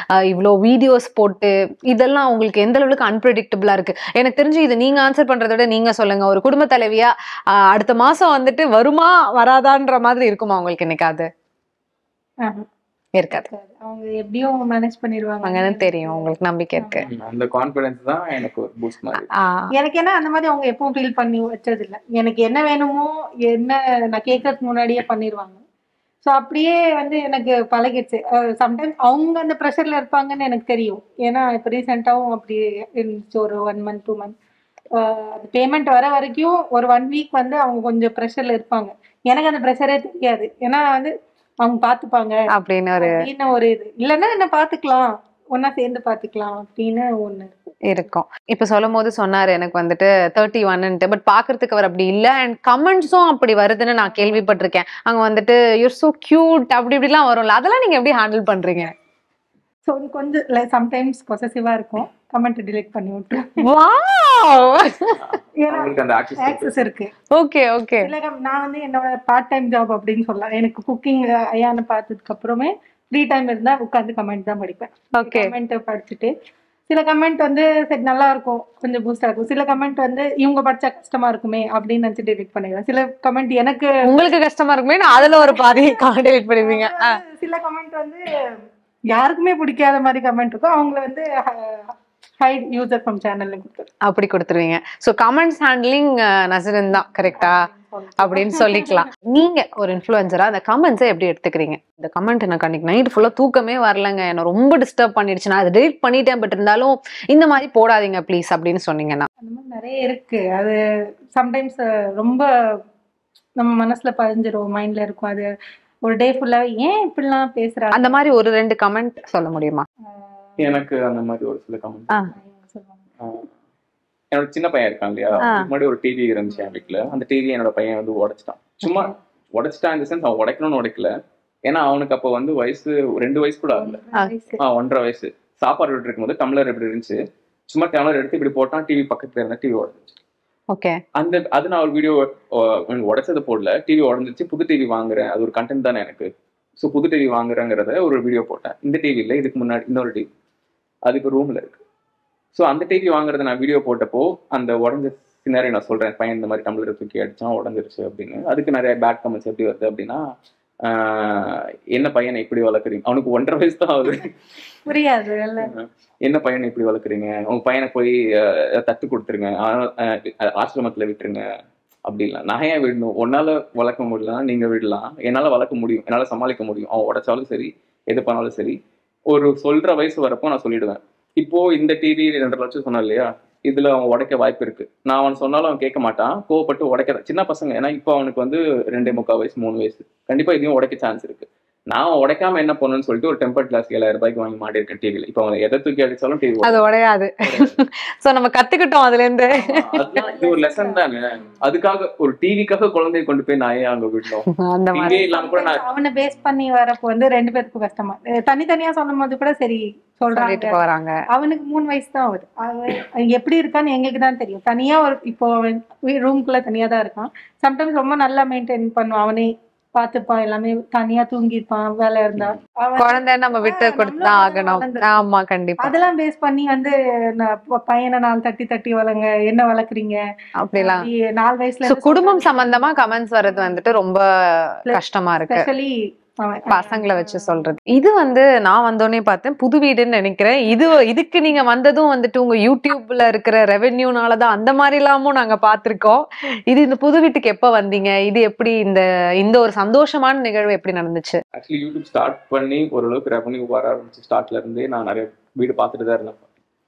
இவ்வளோ வீடியோஸ் போட்டு இதெல்லாம் உங்களுக்கு எந்த அளவுக்கு அன்பிரடிக்டபிளா இருக்கு. எனக்கு தெரிஞ்சு இது நீங்க ஆன்சர் பண்றதை விட நீங்க சொல்லுங்க, ஒரு குடும்ப தலைவியா அடுத்த மாசம் வந்துட்டு வருமா வராதான்ற மாதிரி இருக்குமா உங்களுக்கு என்னைக்காது? இருக்காது, அவங்க எப்படியும் மேனேஜ் பண்ணிடுவாங்கன்னு தெரியும், உங்களுக்கு நம்பிக்கை இருக்கு. அந்த கான்ஃபிடன்ஸ் தான் எனக்கு ஒரு பூஸ்ட் மாதிரி. எனக்கு என்ன அந்த மாதிரி அவங்க எப்பவும் ஃபீல் பண்ணி வச்சது இல்லை. எனக்கு என்ன வேணுமோ என்ன நான் கேட்கறதுக்கு முன்னாடியே பண்ணிடுவாங்க. ஸோ அப்படியே வந்து எனக்கு பழகிடுச்சு. சம்டைம்ஸ் அவங்க அந்த ப்ரெஷர்ல இருப்பாங்கன்னு எனக்கு தெரியும். ஏன்னா இப்போ ரீசெண்டாகவும் அப்படி இருந்துச்சு. ஒரு 1 month 2 month அது பேமெண்ட் வர வரைக்கும் ஒரு 1 week வந்து அவங்க கொஞ்சம் ப்ரெஷர்ல இருப்பாங்க. எனக்கு அந்த ப்ரெஷரே தெரியாது. ஏன்னா வந்து அவங்க பாத்துப்பாங்க அப்படின்னு ஒரு இது இல்லைன்னா என்ன பாத்துக்கலாம், ஒன்னா சேர்ந்து பாத்துக்கலாம் அப்படின்னு ஒண்ணு இருக்கும். இப்ப சொல்லும் போது சொன்னாரு எனக்கு வந்துட்டு 31, பட் பாக்குறதுக்கு அவர் அப்படி இல்ல. அண்ட் கமெண்ட்ஸும் அப்படி வருதுன்னு நான் கேள்விப்பட்டிருக்கேன். அங்க வந்துட்டு யூர் சோ கியூட் அப்படி இப்படிலாம் வரும்ல, அதெல்லாம் நீங்க எப்படி ஹேண்டில் பண்றீங்க? ஸோ கொஞ்சம் சம்டைம்ஸ் பொசசிவா இருக்கும், கமெண்ட் டிலீட் பண்ணி விட்டு. ஆக்சஸ் இருக்கு. Okay okay. நான் வந்து என்னோட பார்ட் டைம் ஜாப் அப்படின்னு சொல்லலாம். எனக்கு குக்கிங் ஐயான்னு பார்த்ததுக்கு அப்புறமே ஃப்ரீ டைம் இருந்தா உட்காந்து கமெண்ட் தான் படிப்பேன். ஓகே. கமெண்ட் படிச்சுட்டு சில கமெண்ட் வந்து சரி நல்லா இருக்கும், கொஞ்சம் பூஸ்டா இருக்கும். சில கமெண்ட் வந்து இவங்க படிச்சா கஷ்டமா இருக்குமே அப்படின்னு நினைச்சு டெலிட் பண்ணிடுவேன். சில கமெண்ட் எனக்கு உங்களுக்கு கஷ்டமா இருக்குமே அதுல ஒரு பாதி டெலிட் பண்ணுவீங்க. சில கமெண்ட் வந்து யாருக்குமே பிடிக்காத மாதிரி கமெண்ட் இருக்கும், அவங்கள வந்து ஹைட் யூசர் ஃப்ரம் சேனல்ல கொடுத்துரு அப்படி கொடுத்துருவீங்க. ஸோ கமெண்ட்ஸ் ஹேண்ட்லிங் நசரன் தான் கரெக்டா அப்படின்னு சொல்லிக்கலாம். நீங்க ஒரு இன்ஃப்ளூயன்சரா அந்த கமெண்ட்ஸை எப்படி எடுத்துக்கிறீங்க? இந்த கமெண்ட் எனக்கு அன்னைக்கு நைட் ஃபுல்லா தூக்கமே வரலங்க, என்ன ரொம்ப டிஸ்டர்ப் பண்ணிடுச்சு, நான் அதை டெலிட் பண்ணிட்டேன், பட் இருந்தாலும் இந்த மாதிரி போடாதீங்க ப்ளீஸ் அப்படின்னு சொன்னீங்கன்னா. அந்த மாதிரி நிறைய இருக்கு. அது சம்டைம்ஸ் ரொம்ப நம்ம மனசுல பதிஞ்சிரும், மைண்ட்ல இருக்கும். அது ஒரு டே ஃபுல்லா ஏன் இப்படிலாம் பேசுறாங்க, அந்த மாதிரி ஒரு 2 கமெண்ட் சொல்ல முடியுமா? எனக்கு அந்த மாதிரி ஒரு சில கமெண்ட். என்னோட சின்ன பையன் இருக்கான் இல்லையா, முன்னாடி ஒரு டிவி இருந்துச்சு என் வீட்டுல. அந்த டிவி என்னோட பையன் வந்து உடைச்சிட்டான். சும்மா உடைச்சிட்டான் இந்த சென்ஸ், அவன் உடைக்கணும்னு உடைக்கல. ஏன்னா அவனுக்கு அப்போ வந்து வயசு 2 வயசு கூட ஆகல, 1.5 வயசு. சாப்பாடு விட்டு இருக்கும்போது டம்ளர் எப்படி இருந்துச்சு, சும்மா டம்ளர் எடுத்து இப்படி போட்டான், டிவி பக்கத்துல இருந்தா டிவி உடஞ்சிச்சு. அது நான் ஒரு வீடியோ உடைச்சது போடல, டிவி உடஞ்சிச்சு, புது டிவி வாங்குறேன், அது ஒரு கண்டென்ட் தானே எனக்கு. ஸோ புது டிவி வாங்குறேங்கிறத ஒரு வீடியோ போட்டேன். இந்த டிவி இல்லை, இதுக்கு முன்னாடி இன்னொரு டிவி அதுக்கு ரூம்ல இருக்கு. ஸோ அந்த டிவி வாங்குறத நான் வீடியோ போட்டப்போ அந்த உடஞ்ச சினாரியோ நான் சொல்றேன், பையன் இந்த மாதிரி டம்ளர் தூக்கி அடிச்சான் உடஞ்சிருச்சு அப்படின்னு. அதுக்கு நிறைய பேட் கமெண்ட்ஸ் எப்படி வருது அப்படின்னா, என்ன பையனை இப்படி வளர்க்குறீங்க, அவனுக்கு 1.5 வயசு தான் ஆகுது, புரியாது. என்ன பையனை இப்படி வளர்க்குறீங்க, உங்க பையனை போய் தத்து கொடுத்துருங்க, ஆசிரமத்துல விட்டுருங்க அப்படிலாம். நான் ஏன் விடணும், உன்னால வளர்க்க முடியலன்னா நீங்க விடலாம், என்னால வளர்க்க முடியும், என்னால சமாளிக்க முடியும். அவன் உடைச்சாலும் சரி எது பண்ணாலும் சரி, ஒரு சொல்ற வயசு வரப்போ நான் சொல்லிடுவேன். இப்போ இந்த டிவி 2.5 லட்சம் சொன்னா இல்லையா, இதுல அவன் உடைக்க வாய்ப்பு இருக்கு. நான் அவன் சொன்னாலும் அவன் கேட்க மாட்டான், கோவப்பட்டு உடைக்கிற சின்ன பசங்க. ஏன்னா இப்போ அவனுக்கு வந்து 2.25 வயசு 3 வயசு, கண்டிப்பா இதையும் உடைக்க சான்ஸ் இருக்கு. நான் உடைக்காம என்ன பண்ணுன்னு சொல்லிட்டு ஒரு டெம்பர் கிளாஸ் 7,000 ரூபாய்க்கு வாங்கி மாட்டிருக்கேன் டிவில. இப்போ அவன் எதை தூக்கி அடிச்சாலும் டிவி அது உடையாது. சோ நம்ம கத்துக்கிட்டோம் அதுல இருந்து. இது ஒரு லெசன் தானே. அதுக்காக ஒரு டிவிக்காக குழந்தைய கொண்டு போய் நான் ஏன் அங்க விடணும்? டிவி இல்லாம கூட நான் அவனை பேஸ் பண்ணி வரப்போ வந்து 2 பேருக்கும் கஷ்டமா. தனித்தனியா சொல்லும் போது கூட சரி சொல்றாங்க. அவனுக்கு 3 வயசு தான் ஆகுது. அவன் எப்படி இருக்கான்னு எங்களுக்கு தான் தெரியும். தனியா ஒரு இப்போ ரூம்குள்ள தனியா தான் இருக்கான். சம்டைம்ஸ் ரொம்ப நல்லா மெயின்டைன் பண்ணுவான் அவனே. பாத்துப்பான், எல்லாமே தனியா தூங்கிருப்பான், வேலை இருந்தா. குழந்தை நம்ம விட்டு கொடுத்துதான் ஆகணும். ஆமா, கண்டிப்பா. அதெல்லாம் பேஸ் பண்ணி வந்து பையனை 4 தட்டி தட்டி வளங்க, என்ன வளர்க்குறீங்க அப்படிலாம் 4 வயசுல குடும்பம் சம்பந்தமா கமெண்ட்ஸ் வர்றது வந்துட்டு ரொம்ப கஷ்டமா இருக்கு. ஸ்பெஷலி பசங்களை வச்சு சொல்றது. இது வந்து நான் வந்தோடனே பார்த்தேன், புது வீடுன்னு நினைக்கிறேன். இதுக்கு நீங்க வந்ததும் வந்துட்டு உங்க யூடியூப்ல இருக்கிற ரெவென்யூனாலதான் அந்த மாதிரி எல்லாமும் நாங்க பார்த்திருக்கோம். இந்த புது வீட்டுக்கு எப்ப வந்தீங்க? இது எப்படி இந்த ஒரு சந்தோஷமான நிகழ்வு எப்படி நடந்துச்சு? ஆக்சுவலி யூடியூப் ஸ்டார்ட் பண்ணி ஓரளவுக்கு ரெவன்யூ வர ஆரம்பிச்சு ஸ்டார்ட்ல இருந்தே நான் நிறைய வீடு பார்த்துட்டு தான் இருந்தேன்.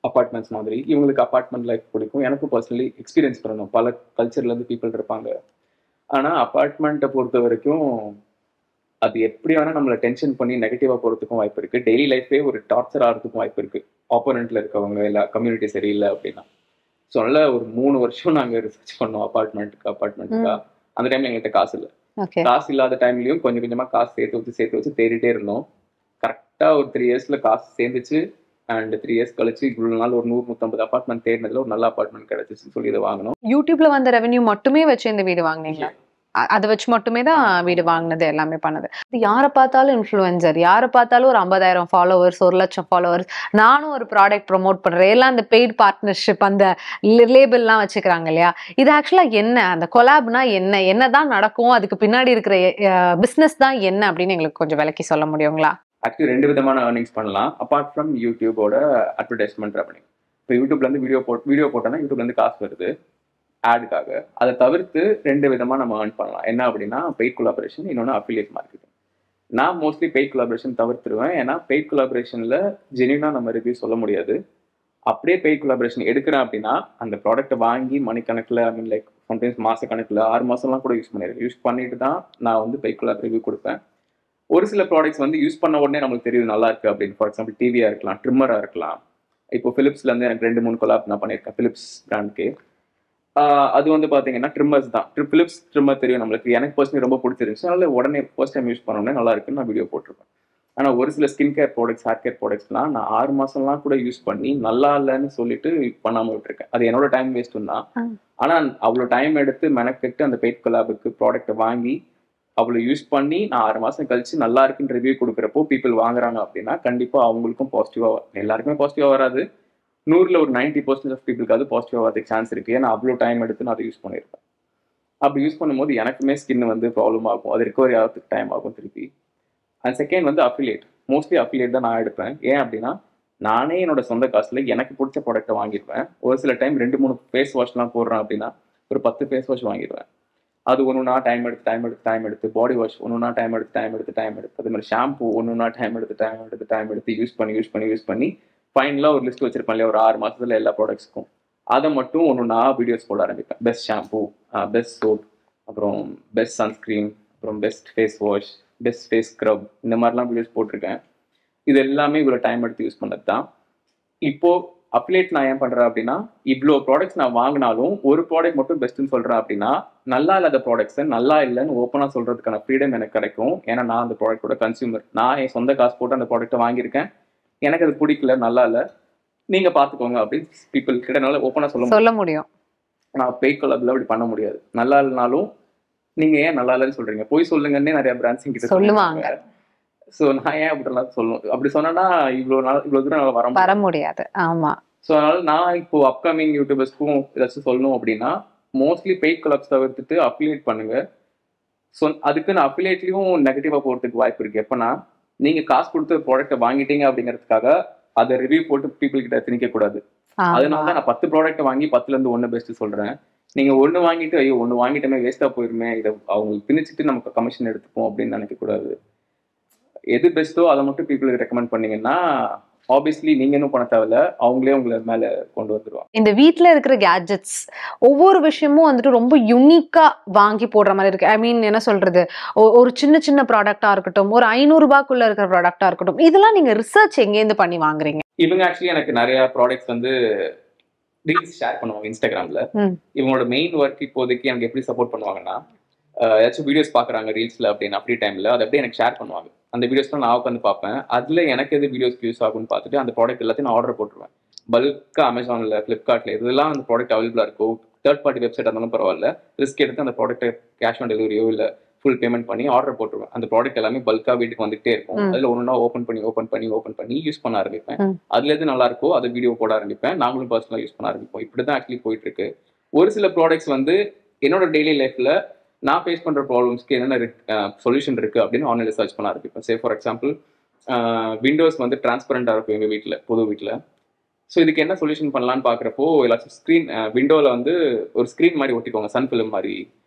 அப்பார்ட்மெண்ட்ஸ் மாதிரி. இவங்களுக்கு அப்பார்ட்மெண்ட் லைஃப் பிடிக்கும், எனக்கும் பர்சனலி எக்ஸ்பீரியன்ஸ் பண்ணணும். பல கல்ச்சர்ல இருந்து பீப்புள் இருப்பாங்க. ஆனா அப்பார்ட்மெண்ட்டை பொறுத்த வரைக்கும் அது எப்படி வேணா நம்மளை டென்ஷன் பண்ணி நெகட்டிவா போறதுக்கும் வாய்ப்பு இருக்கு. டெய்லி லைஃபே ஒரு டார்ச்சர் ஆகிறதுக்கும் வாய்ப்பு இருக்கு. ஆப்போனன்ட்ல இருக்கவங்க இல்லை கம்யூனிட்டி சரியில்லை அப்படின்னா. ஸோ அதனால ஒரு 3 வருஷம் நாங்க ரிசர்ச் பண்ணோம் அப்பார்ட்மெண்ட்டுக்கா. அந்த டைம்ல எங்கள்கிட்ட காசு இல்லை. காசு இல்லாத டைம்லயும் கொஞ்சம் கொஞ்சமா காசு சேர்த்து வச்சு தேடிட்டே இருந்தோம். கரெக்டா ஒரு 3 இயர்ஸ்ல காசு சேர்ந்துச்சு. அண்ட் 3 இயர்ஸ் கழிச்சு இவ்வளவு நாள் ஒரு 100-150 அப்பார்ட்மெண்ட் தேடினதுல ஒரு நல்ல அப்பார்ட்மெண்ட் கிடைச்சிச்சுன்னு சொல்லி இதை வாங்கணும். யூடியூப்ல வந்த ரெவென்யூ மட்டுமே வச்சு இந்த வீடு வாங்கினீங்களா? அதை வச்சு மட்டுமே தான் வீடு வாங்கினது, எல்லாமே பண்ணது. யாரை பார்த்தாலும் இன்ஃப்ளூயன்சர், யாரை பார்த்தாலும் ஒரு 50,000 ஃபாலோவர்ஸ், 1,00,000 ஃபாலோவர்ஸ். நானும் ஒரு ப்ராடக்ட் ப்ரொமோட் பண்றேன், எல்லாம் அந்த பெய்ட் பார்ட்னர்ஷிப், அந்த லேபிள்லாம் வச்சுக்கிறாங்க இல்லையா? இது ஆக்சுவலா என்ன, அந்த கொலாப்னா என்னதான் நடக்கும், அதுக்கு பின்னாடி இருக்கிற பிசினஸ் தான் என்ன அப்படின்னு எங்களுக்கு கொஞ்சம் விளக்கி சொல்ல முடியுங்களா? ஆக்சுவலி 2 விதமான ஏர்னிங்ஸ் பண்ணலாம். அப்பார்ட் ஃப்ரம் யூடியூபோட அட்வர்டைஸ்மெண்ட் ரெவன்யூ. இப்போ யூடியூப்ல இருந்து வீடியோ போட்டோன்னா யூடியூப்ல இருந்து காசு வருது ஆடுக்காக. அதை தவிர்த்து 2 விதமா நம்ம ஏர்ன் பண்ணலாம். என்ன அப்படின்னா பெய்ட் கொலாபரேஷன், இன்னொன்று அஃபிலியேட் மார்க்கெட்டிங். நான் மோஸ்ட்லி பெய்ட் கொலாபரேஷன் தவிர்த்துருவேன். ஏன்னா பெய்ட் கொலாபரேஷன்ல ஜென்யூனா நம்ம ரிவ்யூ சொல்ல முடியாது. அப்படியே பெய்ட் கொலாபரேஷன் எடுக்கிறேன் அப்படின்னா அந்த ப்ராடக்ட்டை வாங்கி மணிக்கணக்கில், ஐ மீன் லைக் சம்டைம்ஸ் மாச கணக்கில் 6 மாசம்லாம் கூட யூஸ் பண்ணிருக்கேன். யூஸ் பண்ணிட்டு தான் நான் வந்து பெய்ட் கொலாப் ரிவ்யூ கொடுப்பேன். ஒரு சில ப்ராடக்ட்ஸ் வந்து யூஸ் பண்ண உடனே நம்மளுக்கு தெரியுது நல்லா இருக்கு அப்படின்னு. ஃபார் எக்ஸாம்பிள் டிவியா இருக்கலாம், ட்ரிம்மரா இருக்கலாம். இப்போ பிலிப்ஸ்ல இருந்து எனக்கு 2-3 கொலாப் நான் பண்ணியிருக்கேன் பிலிப்ஸ் பிராண்ட்க்கு. அது வந்து பார்த்தீங்கன்னா ட்ரிம்மர்ஸ் தான். பிலிப்ஸ் ட்ரிம்மர் தெரியும் நம்மளுக்கு. எனக்கு பர்சனலி ரொம்ப பிடிச்சிருந்துச்சு. அதனால உடனே ஃபர்ஸ்ட் டைம் யூஸ் பண்ணோடனே நல்லா இருக்குன்னு நான் வீடியோ போட்டிருப்பேன். ஆனால் ஒரு சில skin care products, hair care ப்ராடக்ட்ஸ்லாம் நான் 6 மாசம்லாம் கூட யூஸ் பண்ணி நல்லா இல்லைன்னு சொல்லிட்டு பண்ணாமல் விட்டுருக்கேன். அது என்னோட டைம் வேஸ்ட்டும் தான். ஆனால் அவ்வளோ டைம் எடுத்து மெனக்கெட்டு அந்த பெய்ட் கொலாபுக்கு ப்ராடக்ட்டை வாங்கி அவ்வளோ யூஸ் பண்ணி நான் 6 மாதம் கழிச்சு நல்லா இருக்குன்னு ரிவ்யூ கொடுக்குறப்போ பீப்புள் வாங்குறாங்க அப்படின்னா கண்டிப்பாக அவங்களுக்கும் பாசிட்டிவாக, எல்லாருக்குமே பாசிட்டிவாக வராது, 100ல் ஒரு 90% ஆஃப் பீப்புளுக்கு அது பாசிட்டிவாக வரதுக்கு சான்ஸ் இருக்குது. ஏன்னா அவ்வளோ டைம் எடுத்து நான் அதை யூஸ் பண்ணியிருப்பேன். அப்படி யூஸ் பண்ணும்போது எனக்குமே ஸ்கின் வந்து ப்ராப்ளம் ஆகும், அது ரிகவரி ஆகிறதுக்கு டைம் ஆகும் திருப்பி. அண்ட் செகண்ட் வந்து அஃபிலியேட். மோஸ்ட்லி அஃபிலியேட் தான் நான் எடுப்பேன். ஏன் அப்படின்னா நானே என்னோட சொந்த காசில் எனக்கு பிடிச்ச ப்ராடக்ட்டை வாங்கிடுவேன். ஒரு சில டைம் 2-3 ஃபேஸ் வாஷ்லாம் போடுறேன் அப்படின்னா ஒரு 10 ஃபேஸ் வாஷ் வாங்கிடுவேன். அது ஒன்றுனா டைம் எடுத்து பாடி வாஷ் ஒன்றுனா டைம் எடுத்து அதே மாதிரி ஷாம்பு ஒன்றுனா டைம் எடுத்து யூஸ் பண்ணி ஃபைனலாக ஒரு லிஸ்ட் வச்சிருப்பேன் இல்லையா, ஒரு 6 மாதத்துல எல்லா ப்ராடக்ட்ஸுக்கும். அதை மட்டும் ஒன்றுனா வீடியோஸ் போட ஆரம்பிப்பேன். பெஸ்ட் ஷாம்பு, பெஸ்ட் சோப், அப்புறம் பெஸ்ட் சன்ஸ்க்ரீன், அப்புறம் best face wash, best face scrub, இந்த மாதிரிலாம் வீடியோஸ் போட்டிருக்கேன். இது எல்லாமே இவ்வளோ டைம் எடுத்து யூஸ் பண்ணது தான். இப்போது அப்லேட் நான் ஏன் பண்ணுறேன் அப்படின்னா, இவ்வளோ ப்ராடக்ட்ஸ் நான் வாங்கினாலும் ஒரு ப்ராடக்ட் மட்டும் பெஸ்ட்டுன்னு சொல்கிறேன் அப்படின்னா நல்லா இல்லாத ப்ராடக்ட்ஸை நல்லா இல்லைன்னு ஓப்பனாக சொல்கிறதுக்கான ஃப்ரீடம் எனக்கு கிடைக்கும். ஏன்னா நான் அந்த ப்ராடக்ட்டோட கன்சியூமர். நான் என் சொந்த காசு போட்டு அந்த ப்ராடக்ட்டை வாங்கியிருக்கேன், எனக்கு அது பிடிக்கல, நல்லா இல்லை, நீங்கள் பார்த்துக்கோங்க அப்படின்னு பீப்புள் கிட்ட நல்லா ஓப்பனாக சொல்ல முடியும். நான் பெய்ட் கொலாப்ல அப்படி பண்ண முடியாது. நல்லா இல்லைனாலும் நீங்கள் ஏன் நல்லா இல்லைன்னு சொல்கிறீங்க, போய் சொல்லுங்கன்னே நிறைய பிராண்ட்ஸ் கிட்ட சொல்லுவாங்க. ஸோ நான் ஏன் அப்படிலாம் சொல்லணும், அப்படி சொன்னா இவ்வளோ தூரம் வர முடியாது. ஆமாம். ஸோ அதனால நான் இப்போ அப்கமிங் யூடியூபர்ஸ்க்கும் ஏதாச்சும் சொல்லணும் அப்படின்னா மோஸ்ட்லி பெய்ட் கொலாப்ஸ் தவிர்த்துட்டு அஃபிலியேட் பண்ணுங்க. ஸோ அதுக்கு நான் அஃபிலியேட்லையும் நெகட்டிவாக போகிறதுக்கு வாய்ப்பு இருக்குது. எப்போனா நீங்கள் காசு கொடுத்து ப்ராடக்ட்டை வாங்கிட்டீங்க அப்படிங்கிறதுக்காக அதை ரிவ்யூ போட்டு பீப்புள் கிட்ட திணிக்கக்கூடாது. அதனால தான் நான் 10 ப்ராடக்ட்டை வாங்கி 10லேருந்து 1 பெஸ்ட்டு சொல்கிறேன். நீங்கள் 1 வாங்கிட்டு ஐயோ 1 வாங்கிட்டோமே வேஸ்ட்டாக போயிருமே, இதை அவங்களுக்கு திணிச்சிட்டு நமக்கு கமிஷன் எடுத்துப்போம் அப்படின்னு நினைக்கக்கூடாது. எது பெஸ்ட்டோ அதை மட்டும் பீப்புளுக்கு ரெக்கமெண்ட் பண்ணீங்கன்னா ஆப்வியஸ்லி நீங்க இன்னும் பண்ண தேவையில்ல, அவங்களே உங்களை மேல கொண்டு வந்துருவாங்க. இந்த வீட்டில் இருக்கிற கேட்ஜெட்ஸ் ஒவ்வொரு விஷயமும் வந்துட்டு ரொம்ப யூனிக்கா வாங்கி போடுற மாதிரி இருக்கு. ஐ மீன் என்ன சொல்றது, ஒரு சின்ன ப்ராடக்டா இருக்கட்டும், ஒரு 500 ரூபாய்க்குள்ள இருக்கிற ப்ராடக்டா இருக்கட்டும், இதெல்லாம் நீங்க ரிசர்ச் எங்கேருந்து பண்ணி வாங்குறீங்க? இவங்க ஆக்சுவலி எனக்கு நிறைய ப்ராடக்ட்ஸ் வந்து ரீல்ஸ் ஷேர் பண்ணுவாங்க இன்ஸ்டாகிராம்ல. இவங்களோட மெயின் ஒர்க் இப்போதைக்கு எனக்கு எப்படி சப்போர்ட் பண்ணுவாங்கன்னா, ஏதாச்சும் வீடியோஸ் பார்க்குறாங்க ரீல்ஸில் அப்படின்னா ஃப்ரீ டைமில் அதை அப்படியே எனக்கு ஷேர் பண்ணுவாங்க. அந்த வீடியோஸ்லாம் நான் உட்காந்து பார்ப்பேன். அதில் எனக்கு எது வீடியோஸ்க்கு யூஸ் ஆகும்னு பார்த்துட்டு அந்த ப்ராடக்ட் எல்லாத்தையும் நான் ஆர்டர் போட்டுருவேன். பல்காக அமேசானில், ஃப்ளிப்கார்ட்டில் இதெல்லாம் அந்த ப்ராடக்ட் அவைலபிளாக இருக்கும். தேர்ட் பார்ட்டி வெப்சைட் இருந்தாலும் பரவாயில்ல, ரிஸ்க் எடுத்து அந்த ப்ராடக்ட்டை கேஷ் ஆன் டெலிவரியோ இல்லை ஃபுல் பேமெண்ட் பண்ணி ஆர்டர் போட்டுருவேன். அந்த ப்ராடக்ட் எல்லாமே பல்கா வீட்டுக்கு வந்துகிட்டே இருக்கும். அதில் ஒன்றா ஓப்பன் பண்ணி யூஸ் பண்ண ஆரம்பிப்பேன். அதுல எது நல்லா இருக்கோ அதை வீடியோ போட ஆரம்பிப்பேன். நாங்களும் பர்சனலாக யூஸ் பண்ண ஆரம்பிப்போம். இப்படி தான் ஆக்சுவலி போயிட்டு இருக்கு. ஒரு சில ப்ராடக்ட்ஸ் வந்து என்னோட டெய்லி லைஃப்ல நான் ஃபேஸ் பண்ற ப்ராப்ளம்ஸ்க்கு என்னென்ன சொல்யூஷன் இருக்கு அப்படின்னு ஆன்லைன்ல சர்ச் பண்ண ஆரம்பிப்பேன். சே ஃபார் எக்ஸாம்பிள் விண்டோஸ் வந்து டிரான்ஸ்பரண்டா இருக்கும் எங்க வீட்டில், புது வீட்டில். ஸோ இதுக்கு என்ன சொல்யூஷன் பண்ணலான்னு பார்க்குறப்போ எல்லாச்சும் ஸ்க்ரீன் விண்டோவில் வந்து ஒரு ஸ்க்ரீன் மாதிரி ஒட்டிக்கோங்க, சன் ஃபிலிம் மாதிரி.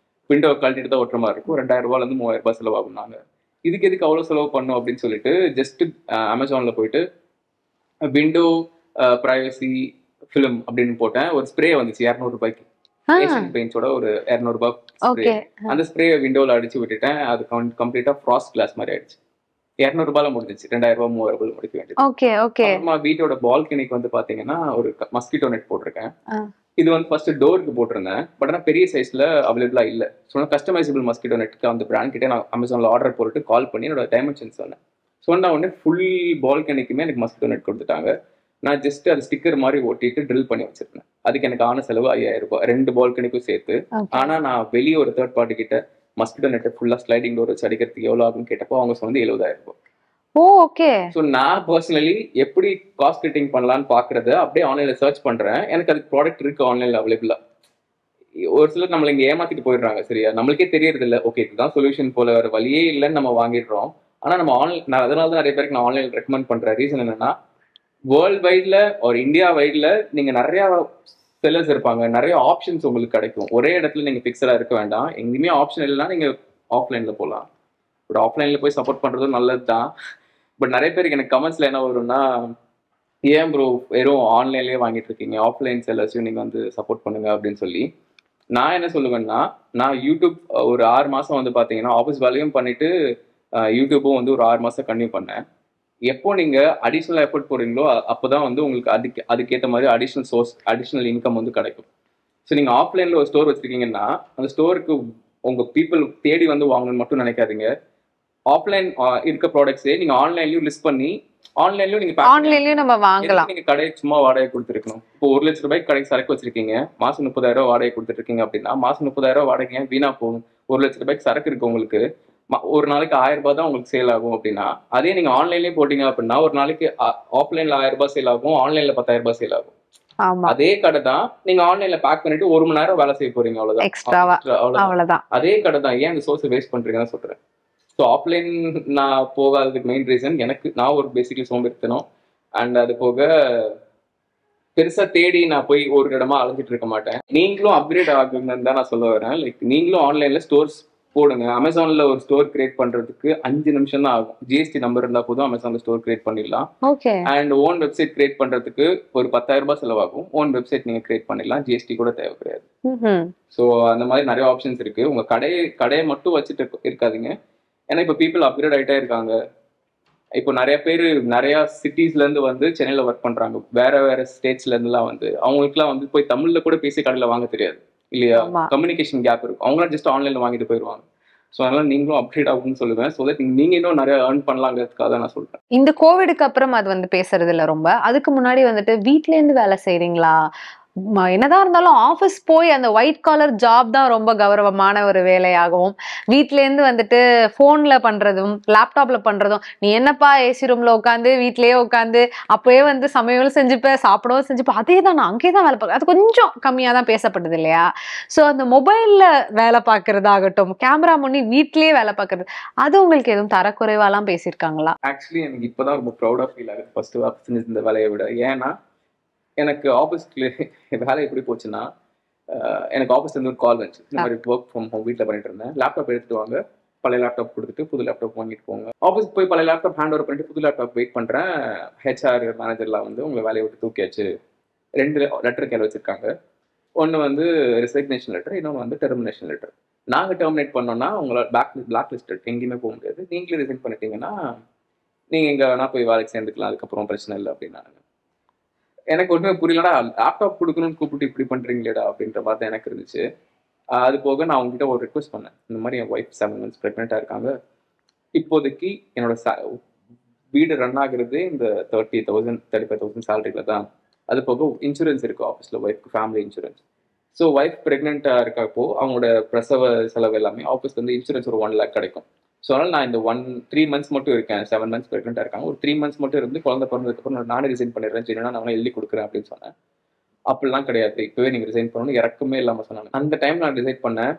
விண்டோ கழட்டிட்டு தான் ஒட்டுற மாதிரி இருக்கும். 2000 ரூபாயிலேருந்து 3000 ரூபாய் செலவாகுனாங்க. இதுக்கு எதுக்கு அவ்வளோ செலவு பண்ணும் அப்படின்னு சொல்லிட்டு ஜஸ்ட் அமேசானில் போயிட்டு விண்டோ ப்ரைவசி ஃபிலிம் அப்படின்னு போட்டேன். ஒரு ஸ்ப்ரே வந்துச்சு 200 ரூபாய்க்கு. ஏஷியன் பெயிண்ட்ஸோட ஒரு 200 ரூபாய் ஸ்ப்ரே. அந்த ஸ்ப்ரே விண்டோவில் அடிச்சு விட்டுட்டேன். அது கம்ப்ளீட்டாக ஃப்ராஸ்ட் கிளாஸ் மாதிரி ஆயிடுச்சு. 200 ரூபாயில முடிஞ்சிச்சு. 2000 ரூபாய் 3000 ரூபாய் முடிக்க வேண்டியது. அப்புறமா வீட்டோட பால்கனிக்கு வந்து பாத்தீங்கன்னா ஒரு மஸ்கிட்டோ நெட் போட்டிருக்கேன். இது வந்து ஃபர்ஸ்ட் டோருக்கு போட்டிருந்தேன். பட் ஆனால் பெரிய சைஸ்ல அவைலபிளா இல்லை. சொன்ன கஸ்டமைசபிள் மஸ்கிட்டோ நெட்டுக்கு அந்த பிராண்ட் கிட்டே நான் அமேசானில் ஆர்டர் போட்டு கால் பண்ணி என்னோட டைமென்ஷன்ஸ் சொன்ன உடனே ஃபுல் பால்கனிக்குமே எனக்கு மஸ்கிட்டோ நெட் கொடுத்துட்டாங்க. நான் ஜஸ்ட் அது ஸ்டிக்கர் மாதிரி ஒட்டிட்டு ட்ரில் பண்ணி வச்சிருந்தேன். அதுக்கு எனக்கு ஆன செலவு 5000 ரூபாய், 2 பால்கனிக்கும் சேர்த்து. ஆனா நான் வெளியே ஒரு தேர்ட் பார்ட்டி கிட்ட மஸ்கிட்டோ நெட்டை ஃபுல்லா ஸ்லைடிங் டோர் வச்சு அடிக்கிறதுக்கு எவ்வளோ ஆகுன்னு கேட்டப்போ அவங்க சொன்னது 70000 ரூபாய். ஸோ நான் பர்சனலி எப்படி காஸ்ட் கட்டிங் பண்ணலான்னு பாக்குறது அப்படியே ஆன்லைன்ல சர்ச் பண்றேன். எனக்கு அதுக்கு ப்ராடக்ட் இருக்கு ஆன்லைன்ல அவைலபிளா. ஒரு சிலர் நம்மள இங்க ஏமாத்திட்டு போயிடுறாங்க. சரியா, நம்மளுக்கே தெரியறது இல்லை. ஓகே இதுதான் சொல்யூஷன் போல, வேற வழியே இல்லைன்னு நம்ம வாங்கிடுறோம். ஆனா நம்ம ஆன்லைன், அதனால தான் நிறைய பேருக்கு நான் ஆன்லைன் ரெக்கமெண்ட் பண்றேன். ரீசன் என்னன்னா, வேர்ல்டு வைட்ல ஒரு இந்தியா வைட்ல நீங்க நிறைய செல்லர்ஸ் இருப்பாங்க, நிறைய ஆப்ஷன்ஸ் உங்களுக்கு கிடைக்கும். ஒரே இடத்துல நீங்க பிக்சரா இருக்க வேண்டாம். எங்கேயுமே ஆப்ஷன் இல்லைன்னா நீங்க ஆஃப்லைன்ல போகலாம். பட் ஆஃப்லைன்ல போய் சப்போர்ட் பண்றதும் நல்லது தான். பட் நிறைய பேருக்கு எனக்கு கமெண்ட்ஸ்ல என்ன வரும்னா, ஏன் ப்ரோ வெறும் ஆன்லைன்லேயே வாங்கிட்டு இருக்கீங்க, ஆஃப்லைன் செல்லர்ஸையும் நீங்க வந்து சப்போர்ட் பண்ணுங்க அப்படின்னு சொல்லி. நான் என்ன சொல்லுவேன்னா, நான் யூடியூப் ஒரு 6 மாசம் வந்து பாத்தீங்கன்னா ஆஃபீஸ் வேலையும் பண்ணிட்டு யூடியூப்பும் வந்து ஒரு 6 மாசம் கன்டினியூ பண்ணேன். எப்போ நீங்க அடிஷ்னல் எஃபர்ட் போடுறீங்களோ அப்போதான் வந்து உங்களுக்கு அதுக்கேற்ற மாதிரி அடிஷ்னல் இன்கம் வந்து கிடைக்கும். ஸோ நீங்க ஆஃப்லைன்ல ஒரு ஸ்டோர் வச்சிருக்கீங்கன்னா அந்த ஸ்டோருக்கு உங்க பீப்புள் தேடி வந்து வாங்கணும்னு மட்டும் நினைக்காதீங்க. ஆஃப்லைன் இருக்க ப்ராடக்ட்ஸே நீங்க ஆன்லைன்லயும் லிஸ்ட் பண்ணி ஆன்லைன்லயும் நம்ம வாங்கலாம். நீங்க கடை சும்மா வாடகை கொடுத்துருக்கணும். இப்போ 1 லட்ச ரூபாய்க்கு கடைக்கு சரக்கு வச்சிருக்கீங்க, மாசம் 30,000 ரூபாய் வாடகை கொடுத்துட்டு இருக்கீங்க அப்படின்னா மாசம் 30,000 ரூபாய் வாடகை வீணா போகும். 1 லட்ச ரூபாய்க்கு சரக்கு இருக்கு உங்களுக்கு, ஒரு நாளைக்கு 1000 ரூபாய் தான் உங்களுக்கு சேல் ஆகும். அப்படின்னா அதே நீங்க ஆன்லைன்லயே போட்டீங்க அப்படின்னா ஒரு நாளைக்கு ஆஃப்லைன்ல 1000 ரூபாய் சேல் ஆகும், ஆன்லைன்ல 10,000 ரூபாய் சேல் ஆகும். அதே கடை தான் நீங்க ஆன்லைன்ல பேக் பண்ணிட்டு 1 மணி நேரம் வேலை செய்ய போறீங்க, அவ்வளவுதான். அதே கடை தான். ஏன் அந்த சோர்ஸ் வேஸ்ட் பண்றீங்கன்னு சொல்றேன். ஸோ ஆஃப்லைன் நான் போகாததுக்கு மெயின் ரீசன் நான் ஒரு பேசிக்கலி சோம்பேறித்தனம். அண்ட் அது போக பெருசா தேடி நான் போய் ஒரு இடமா அலைஞ்சிட்டு இருக்க மாட்டேன். நீங்களும் அப்கிரேட் ஆகுங்கன்னு தான் நான் சொல்ல வரேன். லைக் நீங்களும் ஆன்லைன்ல ஸ்டோர்ஸ் போடுங்க. அமேசான்ல ஒரு ஸ்டோர் கிரியேட் பண்றதுக்கு 5 நிமிஷம் தான் ஆகும். ஜிஎஸ்டி நம்பர் இருந்தா போதும் அமேசான்ல ஸ்டோர் கிரியேட் பண்ணிடலாம். அண்ட் ஓன் வெப்சைட் கிரியேட் பண்றதுக்கு ஒரு 10,000 ரூபாய் செலவாகும். ஓன் வெப்சைட் நீங்க கிரியேட் பண்ணிடலாம், ஜிஎஸ்டி கூட தேவை கிடையாது. ஸோ அந்த மாதிரி நிறைய ஆப்ஷன்ஸ் இருக்கு. உங்க கடையை மட்டும் வச்சுட்டு இருக்காதீங்க. ஏன்னா இப்போ பீப்புள் அப்கிரேட் ஆகிட்டே இருக்காங்க. இப்போ நிறைய பேர் நிறைய சிட்டிஸ்ல இருந்து வந்து சென்னையில ஒர்க் பண்றாங்க, வேற ஸ்டேட்ஸ்ல இருந்துலாம் வந்து அவங்களுக்குலாம் வந்து போய் தமிழ்ல கூட பேசி கடையில வாங்க தெரியாது இல்லையா, கம்யூனிகேஷன் கேப் இருக்கும். அவங்களாம் ஜஸ்ட் ஆன்லைன்ல வாங்கிட்டு போயிடுவாங்க. ஸோ அதனால நீங்களும் அப்கிரேட் ஆகும்னு சொல்லுவேன். ஸோ தட் நீங்க இன்னும் நிறைய ஏர்ன் பண்ணலாங்கிறதுக்காக தான் நான் சொல்றேன். இந்த கோவிடுக்கு அப்புறம் அது வந்து பேசுறது இல்லை ரொம்ப. அதுக்கு முன்னாடி வந்துட்டு வீட்ல இருந்து வேலை செய்றீங்களா, என்னதான் இருந்தாலும் ஆஃபீஸ் போய் அந்த ஒயிட் காலர் ஜாப் தான் ரொம்ப கௌரவமான ஒரு வேலையாகவும், வீட்லேருந்து வந்துட்டு ஃபோனில் பண்ணுறதும் லேப்டாப்பில் பண்ணுறதும், நீ என்னப்பா ஏசி ரூமில் உட்காந்து வீட்லேயே உட்காந்து அப்போயே வந்து சமையலும் செஞ்சுப்பேன் சாப்பிடவும் செஞ்சுப்பேன், அதே தான் நான் அங்கேயே தான் வேலை பார்க்குறேன். அது கொஞ்சம் கம்மியாக தான் பேசப்படுது இல்லையா. ஸோ அந்த மொபைலில் வேலை பார்க்குறதாகட்டும், கேமரா முன்னி வீட்லேயே வேலை பார்க்குறது, அது உங்களுக்கு எதுவும் தரக்குறைவாலாம் பேசியிருக்காங்களா? ஆக்சுவலி எனக்கு இப்போ தான் ரொம்ப ப்ரௌடாக ஃபீல் ஆகுது ஃபர்ஸ்ட் செஞ்சு இந்த வேலையை விட. ஏன்னா எனக்கு ஆஃபீஸ்க்கு வேலை எப்படி போச்சுன்னா, எனக்கு ஆஃபீஸ்லேருந்து ஒரு கால் வந்துச்சு. இந்த மாதிரி ஒர்க் ஃப்ரம் ஹோம் வீட்டில் பண்ணிட்டு இருந்தேன். லேப்டாப் எடுத்துட்டு வாங்க, பழைய லேப்டாப் கொடுத்துட்டு புது லேப்டாப் வாங்கிட்டு போங்க. ஆஃபீஸ்க்கு போய் பழைய லேப்டாப் ஹேண்ட் ஓவர் பண்ணிட்டு புது லேப்டாப் வெயிட் பண்ணுறேன். ஹெச்ஆர் மேனேஜர்லாம் வந்து உங்களை வேலையை விட்டு தூக்கியாச்சு, 2 லெட்டர் கையில் வச்சிருக்காங்க. ஒன்று வந்து ரெசிக்னேஷன் லெட்டர், இன்னொன்று வந்து டெர்மினேஷன் லெட்டர். நாங்கள் டெர்மினேட் பண்ணோன்னா உங்களை பிளாக் லிஸ்ட் எங்கேயுமே போக முடியாது. நீங்களே ரிசைன் பண்ணிட்டீங்கன்னா நீங்கள் எங்கே வேணா போய் வேலைக்கு சேர்ந்துக்கலாம், அதுக்கப்புறம் பிரச்சனை இல்லை அப்படின்னாங்க. எனக்கு ஒன்றுமே புரியலடா, லேப்டாப் கொடுக்கணும்னு கூப்பிட்டு இப்படி பண்ணுறீங்களேடா அப்படின்ற மாதிரி தான் எனக்கு இருந்துச்சு. அது போக நான் அவங்ககிட்ட ஒரு ரிக்வஸ்ட் பண்ணேன். இந்த மாதிரி என் ஒய்ஃப் 7 months ப்ரெக்னெண்ட்டாக இருக்காங்க. இப்போதைக்கு என்னோட வீடு ரன் ஆகுறது இந்த 30,000 35,000 சேலரியில் தான். அது போக இன்சூரன்ஸ் இருக்குது ஆஃபீஸில், ஒய்ஃப்க்கு ஃபேமிலி இன்சூரன்ஸ். ஸோ ஒய்ஃப் ப்ரெக்னெண்ட்டாக இருக்கப்போ அவங்களோட பிரசவ செலவு எல்லாமே ஆஃபீஸ்லேருந்து இன்சூரன்ஸ் ஒரு 1 lakh கிடைக்கும். ஸோ அதனால் நான் இந்த 3 months மட்டும் இருக்கேன். 7 months ப்ரெக்னெண்ட்டாக இருக்காங்க. ஒரு 3 months மட்டும் இருந்து குழந்தை பிறந்ததுக்கப்புறம் நானே ரிசைன் பண்ணிடுறேன். சரினா நான் எழுதி கொடுக்குறேன் அப்படின்னு சொன்னேன். அப்படிலாம் கிடையாது. இப்போவே நீங்கள் ரிசைன் பண்ணணும், இறக்கமே இல்லாமல் சொன்னாங்க. அந்த டைம் நான் டிசைட் பண்ணேன்,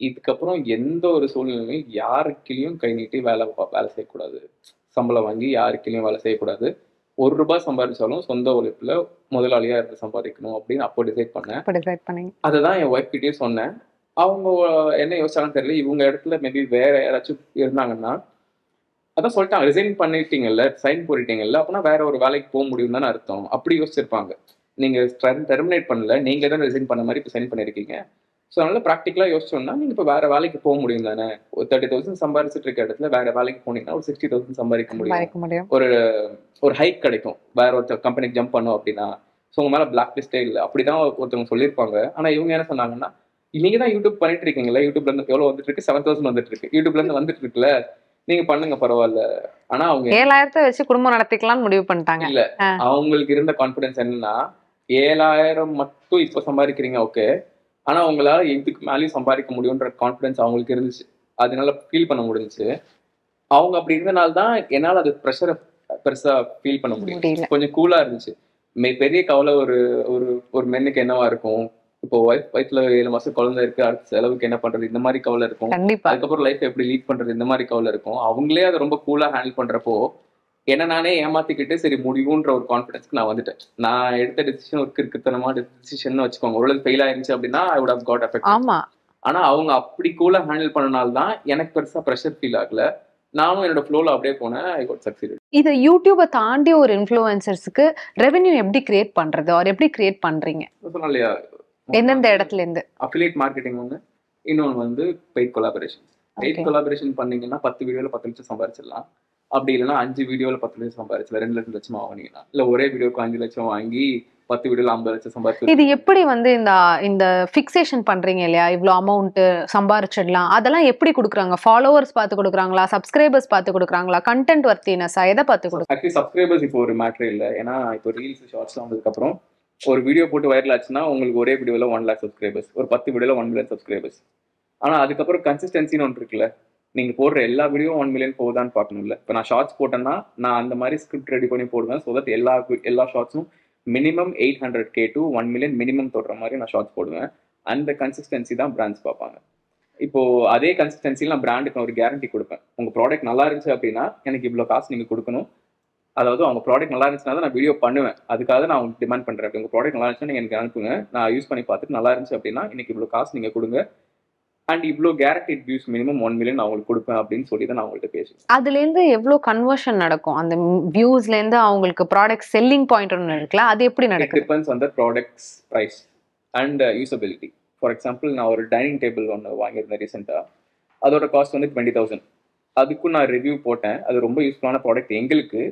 இதுக்கப்புறம் எந்த ஒரு சூழ்நிலையும் யாருக்கிலையும் கை நீட்டி வேலை செய்யக்கூடாது. சம்பளம் வாங்கி யாருக்கிலையும் வேலை செய்யக்கூடாது. ₹1 சம்பாதிச்சாலும் சொந்த உழைப்புல முதலாளியா இருந்து சம்பாதிக்கணும் அப்படின்னு அப்போ டிசைட் பண்ணேன். அதை தான் என் ஒய்ஃப் கிட்டேயும் சொன்னேன். அவங்க என்ன யோசிச்சாங்கன்னு தெரியல. இவங்க இடத்துல மேபி வேற யாராச்சும் இருந்தாங்கன்னா, அதான் சொல்லிட்டாங்க, ரிசைன் பண்ணிட்டீங்கல்ல, சைன் போட்டுட்டீங்கல்ல, அப்படின்னா வேற ஒரு வேலைக்கு போக முடியும் தானே அர்த்தம். அப்படி யோசிச்சிருப்பாங்க. நீங்க டெர்மினேட் பண்ணல, நீங்களே தான் ரிசைன் பண்ண மாதிரி இப்போ சைன் பண்ணிருக்கீங்க. ஸோ அதனால ப்ராக்டிக்கலாக யோசிச்சோம்னா நீங்கள் இப்போ வேற வேலைக்கு போக முடியும் தானே. ஒரு 30,000 சம்பாதிச்சுட்டு இருக்க இடத்துல வேற வேலைக்கு போனீங்கன்னா ஒரு 60,000 சம்பாதிக்க முடியும். ஒரு ஹைக் கிடைக்கும் வேற ஒருத்தர் கம்பெனிக்கு ஜம்ப் பண்ணோம் அப்படின்னா. ஸோ உங்க மேலே பிளாக் லிஸ்டே இல்லை, அப்படிதான் ஒருத்தவங்க சொல்லியிருப்பாங்க. ஆனால் இவங்க என்ன சொன்னாங்கன்னா, நீங்க தான் யூடியூப் பண்ணிட்டு இருக்கீங்களா, யூடியூப்ல இருந்து எவ்வளோ வந்துட்டு இருக்கு, 7,000 வந்துட்டு இருக்கு, யூடியூப்ல இருந்து வந்துட்டு இருக்குல்ல, நீங்க பண்ணுங்க பரவாயில்ல. ஆனா அவங்க 7,000 வச்சு குடும்பம் நடத்திக்கலாம்னு முடிவு பண்ணிட்டாங்க. இல்ல, அவங்களுக்கு இருந்த கான்பிடன்ஸ் என்னன்னா, 7,000 மட்டும் இப்ப சம்பாதிக்கிறீங்க ஓகே, ஆனா உங்களால இதுக்கு மேலேயும் சம்பாதிக்க முடியும்ன்ற கான்பிடன்ஸ் அவங்களுக்கு இருந்துச்சு. அதனால ஃபீல் பண்ண முடிஞ்சுச்சு. அவங்க அப்படி இருந்தனால தான் என்னால் அது ப்ரெஷரை பெருசா ஃபீல் பண்ண முடியும். கொஞ்சம் கூலா இருந்துச்சு. பெரிய கவலை ஒரு ஒரு மென்னுக்கு என்னவா இருக்கும், இப்போ வயிற்றுல 7 மாசம் குழந்தை இருக்கு, அடுத்த செலவுக்கு என்ன பண்றது, இந்த மாதிரி கவலை இருக்கும். அதுக்கப்புறம் லைஃப் எப்படி லீட் பண்றது, இந்த மாதிரி கவலை இருக்கும். அவங்களே அதை ரொம்ப கூலா ஹேண்டில் பண்றப்போ என்ன நானே ஏமாத்திக்கிட்டு சரி முடியுன்ற ஒரு கான்ஃபிடன்ஸ்க்கு நான் வந்துட்டேன். நான் எடுத்த டெசிஷன் ஒரு கிறுக்குத்தனமா டெசிஷன் வச்சுக்கோங்க. ஒரு ஃபெயில் ஆயிருந்துச்சு அப்படின்னா I would have got effect. ஆனா அவங்க அப்படி கூலா ஹேண்டில் பண்ணனால தான் எனக்கு பெருசா ப்ரெஷர் ஃபீல் ஆகல. நானும் என்னோட ஃப்ளோல அப்படியே போனேன். I got succeeded. இது யூடியூபை தாண்டி ஒரு இன்ஃப்ளூயன்சர்ஸ்க்கு ரெவென்யூ எப்படி கிரியேட் பண்றது, ஆர் எப்படி கிரியேட் பண்றீங்க? சொன்னேன் இல்லையா, எந்தெந்த இடத்துல இருந்து? அஃபிலியேட் மார்க்கெட்டிங் ஒன்று, இன்னொன்று வந்து பெய்ட் கொலாபரேஷன். பெய்ட் கொலாபரேஷன் பண்ணீங்கன்னா 10 வீடியோல 10 லட்சம் சம்பாதிச்சிடலாம். அப்படி இல்லைன்னா 5 வீடியோல 10 லட்சம் சம்பாதிச்சல, 2 லட்சம் வாங்கினீங்கன்னா, இல்ல ஒரே வீடியோக்கு 5 லட்சம் வாங்கி 10 வீடியோல 50 லட்சம் சம்பாதிச்சு. இது எப்படி வந்து இந்த ஃபிக்சேஷன் பண்றீங்க இல்லையா, இவ்வளோ அமௌண்ட் சம்பாரிச்சிடலாம், அதெல்லாம் எப்படி கொடுக்குறாங்க? ஃபாலோவர்ஸ் பார்த்து கொடுக்குறாங்களா, சப்ஸ்கிரைபர்ஸ் பார்த்து கொடுக்குறாங்களா, கண்டென்ட் வர்த்தினஸா, எதை பார்த்து கொடுக்குறாங்க? ஆக்சுவலி சப்ஸ்கிரைபர்ஸ் இப்போ ஒரு மேட்டர் இல்லை. ஏன்னா இப்போ ரீல்ஸ் ஷார்ட்ஸ்லாம் வந்ததுக்கப்புறம் ஒரு வீடியோ போட்டு வைரல் ஆச்சுன்னா உங்களுக்கு ஒரே வீடியோவில் 1 lakh சப்ஸ்கிரைபர்ஸ், ஒரு 10 வீடியோவில் 1 million சப்ஸ்கிரைபர்ஸ். ஆனால் அதுக்கப்புறம் கன்சிஸ்டன்சின்னு ஒன்று இருக்குல்ல, நீங்கள் போடுற எல்லா வீடியோ 1 million போகுதான்னு பார்க்கணும்ல. இப்போ நான் ஷார்ட்ஸ் போட்டேன்னா நான் அந்த மாதிரி ஸ்கிரிப்ட் ரெடி பண்ணி போடுவேன். ஸோ தட் எல்லா ஷார்ட்ஸும் minimum 800K to 1 million minimum தொடுற மாதிரி நான் ஷார்ட்ஸ் போடுவேன். அந்த கன்சிஸ்டன்சி தான் பிராண்ட்ஸ் பார்ப்பாங்க. இப்போ அதே கன்சிஸ்டன்சியில் நான் பிராண்டுக்கு நான் ஒரு கேரண்டி கொடுப்பேன். உங்கள் ப்ராடக்ட் நல்லா இருந்துச்சு அப்படின்னா எனக்கு இவ்வளோ காசு நீங்கள் கொடுக்கணும். அதாவது அவங்க ப்ராடக்ட் நல்லா இருந்துச்சுன்னா தான் நான் வீடியோ பண்ணுவேன். அதுக்காக நான் உங்களுக்கு டிமாண்ட் பண்ணுறேன். அப்படி உங்கள் ப்ராடக்ட் நல்லா இருந்துச்சுன்னா நீங்கள் எனக்கு அனுப்புங்க, நான் யூஸ் பண்ணி பார்த்துட்டு நல்லா இருந்துச்சு அப்படின்னா இன்னைக்கு இவ்வளோ காசு நீங்கள் கொடுங்க, அண்ட் இவ்வளோ கேரண்டிட் வியூஸ் மினிமம் 1 million நான் உங்களுக்கு கொடுப்பேன் அப்படின்னு சொல்லி தான் நான் அவங்கள்ட்ட பேசுவேன். அதுலேருந்து எவ்வளோ கன்வர்ஷன் நடக்கும்? அந்த வியூஸ்லேருந்து அவங்களுக்கு ப்ராடக்ட் செல்லிங் பாயிண்ட் ஒன்று இருக்குல்ல, அது எப்படி நடக்கும்? Depends on the products price and usability. For example, நான் ஒரு டைனிங் டேபிள் ஒன்று வாங்கியிருந்தேன் ரீசெண்டாக. அதோட காஸ்ட் வந்து 20,000. அதுக்கும் நான் ரிவ்யூ போட்டேன். அது ரொம்ப யூஸ்ஃபுல்லான ப்ராடக்ட் எங்களுக்கு.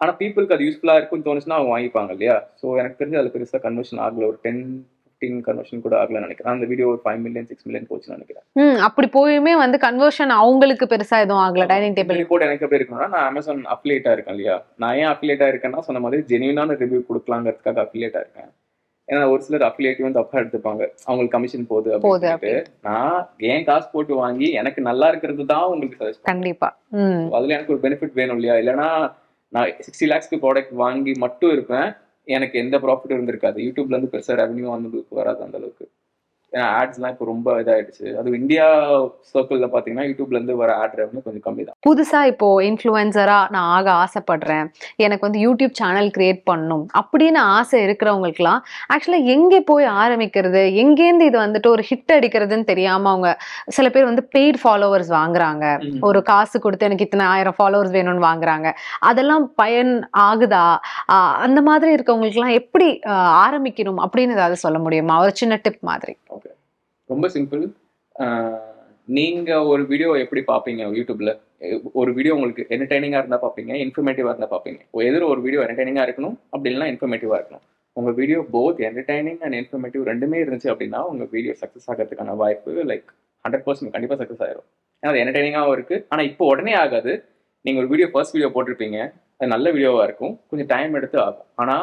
ஆனால் பீப்புளுக்கு அது யூஸ்ஃபுல்லாக இருக்குன்னு தோணுச்சுன்னா அவங்க வாங்கிப்பாங்க இல்லையா. ஸோ எனக்கு தெரிஞ்சு அதில் பெருசாக கன்வர்ஷன் ஆகல. ஒரு 10-15 கன்வர்ஷன் கூட ஆகலன்னு நினைக்கிறேன். அந்த வீடியோ ஒரு 5 million 6 million போச்சுன்னு நினைக்கிறேன். அப்படி போயுமே வந்து கன்வர்ஷன் அவங்களுக்கு பெருசா எதுவும் ஆகல. டைனிங் டேபிள் ரிப்போர்ட் எனக்கு எப்படி இருக்கணும்னா, நான் அமேசான் அஃபிலியேட்டா இருக்கேன் இல்லையா. நான் ஏன் அஃபிலியேட்டா இருக்கேன்னா, சொன்ன மாதிரி ஜெனியூனான ரிவ்யூ கொடுக்கலாங்கிறதுக்காக அஃபிலியேட்டா இருக்கேன். ஏன்னா ஒரு சிலர் அஃபிலியேட்டிவ் வந்து தப்பா எடுத்துப்பாங்க, அவங்களுக்கு கமிஷன் போகுது அப்படின்னு. நான் ஏன் காசு போட்டு வாங்கி எனக்கு நல்லா இருக்கிறது தான் உங்களுக்கு சஜஸ்ட். கண்டிப்பா அதுல எனக்கு ஒரு பெனிஃபிட் வேணும் இல்லையா. இல்லைன்னா நான் 60 lakhs ப்ராடக்ட் வாங்கி மட்டும் இருப்பேன், எனக்கு எந்த ப்ராஃபிட்டும் இருந்திருக்காது. யூடியூப்ல இருந்து பெருசா ரெவன்யூ வந்து வராது அந்த அளவுக்கு. ஏன்னா ஆட்ஸ்லாம் இப்போ ரொம்ப இதாயிடுச்சு. அது இந்தியா சர்க்கிள்ல பாத்தீங்கன்னா யூடியூப்ல இருந்து வர ஆட் ரெவன்யூ கொஞ்சம் கம்மி தான். புதுசா இப்போ இன்ஃப்ளூயன்சரா நான் ஆக ஆசைப்படுறேன், எனக்கு வந்து யூடியூப் சேனல் கிரியேட் பண்ணணும் அப்படின்னு ஆசை இருக்கிறவங்களுக்குலாம் ஆக்சுவலா எங்கே போய் ஆரம்பிக்கிறது, எங்கேருந்து இது வந்துட்டு ஒரு ஹிட் அடிக்கிறதுன்னு தெரியாம அவங்க சில பேர் வந்து பெய்ட் ஃபாலோவர்ஸ் வாங்குறாங்க. ஒரு காசு கொடுத்து எனக்கு இத்தனை 1000 ஃபாலோவர்ஸ் வேணும்னு வாங்குறாங்க. அதெல்லாம் பயன் ஆகுதா? அந்த மாதிரி இருக்கவங்களுக்குலாம் எப்படி ஆரம்பிக்கணும் அப்படின்னு ஏதாவது சொல்ல முடியுமா, ஒரு சின்ன டிப் மாதிரி? ஓகே, ரொம்ப சிம்பிள். நீங்க ஒரு வீடியோ எப்படி பார்ப்பீங்க யூடியூப்ல? ஒரு வீடியோ உங்களுக்கு என்டர்டைனிங்கா இருந்தா பார்ப்பீங்க, இன்ஃபர்மேட்டிவா இருந்தா பார்ப்பீங்க. எதிர ஒரு வீடியோ என்டர்டைனிங்கா இருக்கணும், அப்படி இல்லைன்னா இன்ஃபர்மேட்டிவா இருக்கணும். உங்க video both entertaining and informative ரெண்டுமே இருந்துச்சு அப்படின்னா உங்க வீடியோ சக்ஸஸ் ஆகிறதுக்கான வாய்ப்பு லைக் 100% கண்டிப்பா சக்ஸஸ் ஆயிரும். ஏன்னா அது என்டர்டைனிங்காகவும் இருக்கு. ஆனா இப்போ உடனே ஆகாது. நீங்க ஒரு வீடியோ ஃபர்ஸ்ட் வீடியோ போட்டிருப்பீங்க, அது நல்ல வீடியோவா இருக்கும், கொஞ்சம் டைம் எடுத்து ஆகும். ஆனா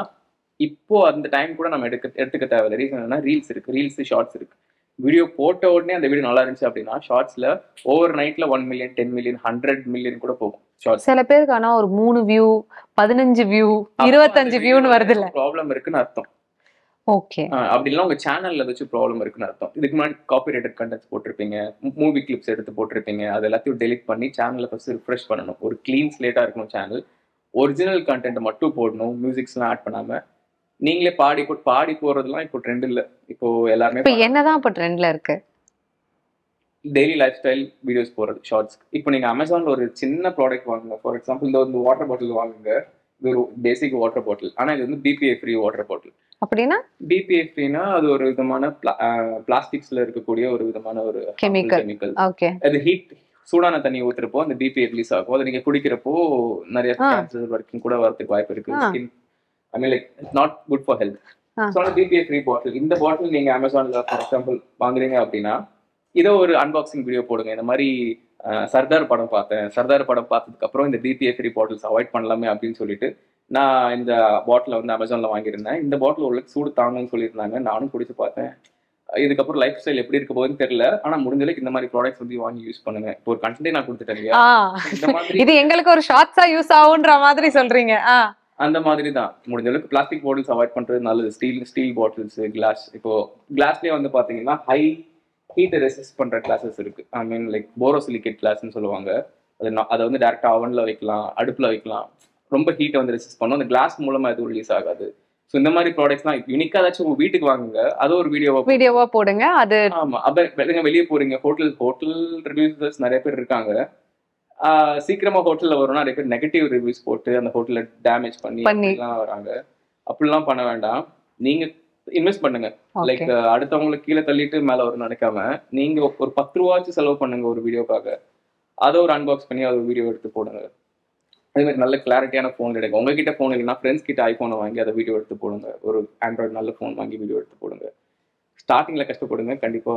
இப்போ அந்த டைம் கூட நம்ம எடுத்துக்க தேவையில்லை. ரீசன் என்னன்னா ரீல்ஸ் இருக்கு, ரீல்ஸ் ஷார்ட்ஸ் இருக்கு. வீடியோ போட்ட உடனே அந்த வீடியோ நல்லா இருந்துச்சு அப்படின்னா ஷார்ட்ஸ்ல ஓவர் நைட்ல 1 மில்லியன் 10 மில்லியன் 100 மில்லியன் கூட போகும் ஷார்ட்ஸ். சில பேருக்கு ஆனா ஒரு 3 வியூ 15 வியூ 25 வியூன்னு வருது இல்ல, ப்ராப்ளம் இருக்குன்னு அர்த்தம். ஓகே, அப்படி இல்ல உங்க சேனல்ல ஏதாச்சும் ப்ராப்ளம் இருக்குன்னு அர்த்தம். இதுக்கு முன்னாடி காப்பிரைட்டட் கண்டென்ட்ஸ் போட்டிருப்பீங்க, மூவி கிளிப்ஸ் எடுத்து போட்டிருப்பீங்க, அது எல்லாத்தையும் டெலிட் பண்ணி சேனலை ஃபர்ஸ்ட் ரிஃப்ரெஷ் பண்ணணும். ஒரு கிளீன் ஸ்லேட்டா இருக்கணும் சேனல். ஒரிஜினல் கண்டென்ட் மட்டும் போடணும், மியூசிக்ஸ்லாம் ஆட் பண்ணாம. நீங்களே பாடி போறதுலாம் இப்போ ட்ரெண்ட் இல்ல. இப்போ எல்லாருமே இப்போ என்னதான் இப்போ ட்ரெண்ட்ல இருக்கு? டெய்லி லைஃப் ஸ்டைல் வீடியோஸ் போறது ஷார்ட்ஸ். இப்போ நீங்க அமேசான்ல ஒரு சின்ன ப்ராடக்ட் வாங்குங்க, ஃபார் எக்ஸாம்பிள் இந்த வாட்டர் பாட்டில் வாங்குங்க. இது ஒரு பேசிக் வாட்டர் பாட்டில், ஆனா இது வந்து BPA ஃப்ரீ வாட்டர் பாட்டில். அப்படின்னா BPA ஃப்ரீனா அது ஒரு விதமான பிளாஸ்டிக்ஸ்ல இருக்கக்கூடிய ஒரு விதமான ஒரு கெமிக்கல். ஓகே, அது ஹீட் சூடான தண்ணி ஊத்துறப்போ அந்த BPA ரிலீஸ் ஆகும். அதை நீங்க குடிக்கிறப்போ நிறைய கேன்சர் வரைக்கும் கூட வரதுக்கு வாய்ப்பு இருக்கு. Skin I mean like it's not good for health. So BPA free bottle, இந்த பாட்டில் நீங்க அமேசான்ல ஃபார் எக்ஸாம்பிள் வாங்குறீங்க அப்படின்னா இதோ ஒரு அன்பாக்சிங் வீடியோ போடுங்க. இந்த மாதிரி சர்தார் படம் பார்த்தேன், சர்தார் படம் பார்த்ததுக்கு அப்புறம் இந்த BPA ஃப்ரீ பாட்டில்ஸ் அவாய்ட் பண்ணலாமே அப்படின்னு சொல்லிட்டு நான் இந்த பாட்டில் வந்து அமேசான்ல வாங்கியிருந்தேன். இந்த பாட்டில் உங்களுக்கு சூடு தாங்கன்னு சொல்லியிருந்தாங்க, நானும் குடிச்சு பார்த்தேன். இதுக்கப்புறம் லைஃப் ஸ்டைல் எப்படி இருக்க போகுதுன்னு தெரியல. ஆனா முடிஞ்ச அளவுக்கு இந்த மாதிரி ப்ராடக்ட்ஸ் வந்து வாங்கி யூஸ் பண்ணுங்க. இப்போ ஒரு கண்டென்ட் நான் கொடுத்துட்டேன் இல்லையா, இந்த மாதிரி இது எங்களுக்கு ஒரு ஷார்ட்ஸா யூஸ் ஆகுன்ற மாதிரி சொல்றீங்க. அந்த மாதிரி தான் முடிஞ்ச அளவுக்கு பிளாஸ்டிக் பாட்டில்ஸ் அவாய்ட் பண்றது நல்லது. Steel bottles, glass. இப்போ கிளாஸ்லயே வந்து பாத்தீங்கன்னா ஹை ஹீட் ரெசிஸ்ட் பண்ற கிளாஸஸ் இருக்கு. ஐ மீன் லைக் போரோசிலிகேட் கிளாஸ்ன்னு சொல்லுவாங்க. அதை வந்து டேரக்டா அவன்ல வைக்கலாம், அடுப்புல வைக்கலாம். ரொம்ப ஹீட்டை வந்து ரெசிஸ்ட் பண்ணும். அந்த கிளாஸ் மூலமா எதுவும் ரிலீஸ் ஆகாது. ஸோ இந்த மாதிரி ப்ராடக்ட்ஸ்லாம் யூனிக்கா ஏதாச்சும் உங்க வீட்டுக்கு வாங்குங்க, அது ஒரு வீடியோவா போடுங்க. அது ஆமா, அப்ப வெளியே போறீங்க, ஹோட்டல் ரிவ்யூஸ் நிறைய பேர் இருக்காங்க. சீக்கிரமா ஹோட்டல்ல வரும்னா நிறைய பேர் நெகட்டிவ் ரிவ்யூஸ் போட்டு அந்த ஹோட்டல்ல டேமேஜ் பண்ணி வராங்க. அப்படிலாம் பண்ண வேண்டாம். நீங்க இன்வெஸ்ட் பண்ணுங்க. லைக் அடுத்தவங்களுக்கு கீழே தள்ளிட்டு மேல வரும் நினைக்காம நீங்க ஒரு 10 ரூபாய்க்கு செலவு பண்ணுங்க ஒரு வீடியோக்காக. அதை ஒரு அன்பாக்ஸ் பண்ணி அதை ஒரு வீடியோ எடுத்து போடுங்க. அதே மாதிரி நல்ல கிளாரிட்டியான ஃபோன் எடுங்க. உங்ககிட்ட ஃபோன் இல்லைன்னா ஃப்ரெண்ட்ஸ் கிட்ட ஐஃபோனை வாங்கி அதை வீடியோ எடுத்து போடுங்க. ஒரு ஆண்ட்ராய்டு நல்ல ஃபோன் வாங்கி வீடியோ எடுத்து போடுங்க. ஸ்டார்டிங்ல கஷ்டப்படுங்க, கண்டிப்பா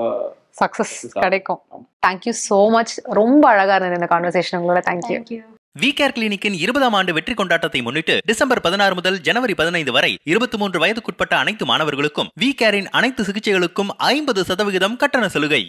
சக்சஸ் கிடைக்கும். Thank you so much. ரொம்ப அழகா இருந்தது இந்த கான்வர்சேஷன் உங்களோட. தேங்க்யூ. விகேர் கிளினிக்கின் 20ஆம் ஆண்டு வெற்றி கொண்டாட்டத்தை முன்னிட்டு டிசம்பர் 16 முதல் ஜனவரி 15 வரை 23 வயதுக்குட்பட்ட அனைத்து மாணவர்களுக்கும் விகேரின் அனைத்து சிகிச்சைகளுக்கும் 50% கட்டண சலுகை.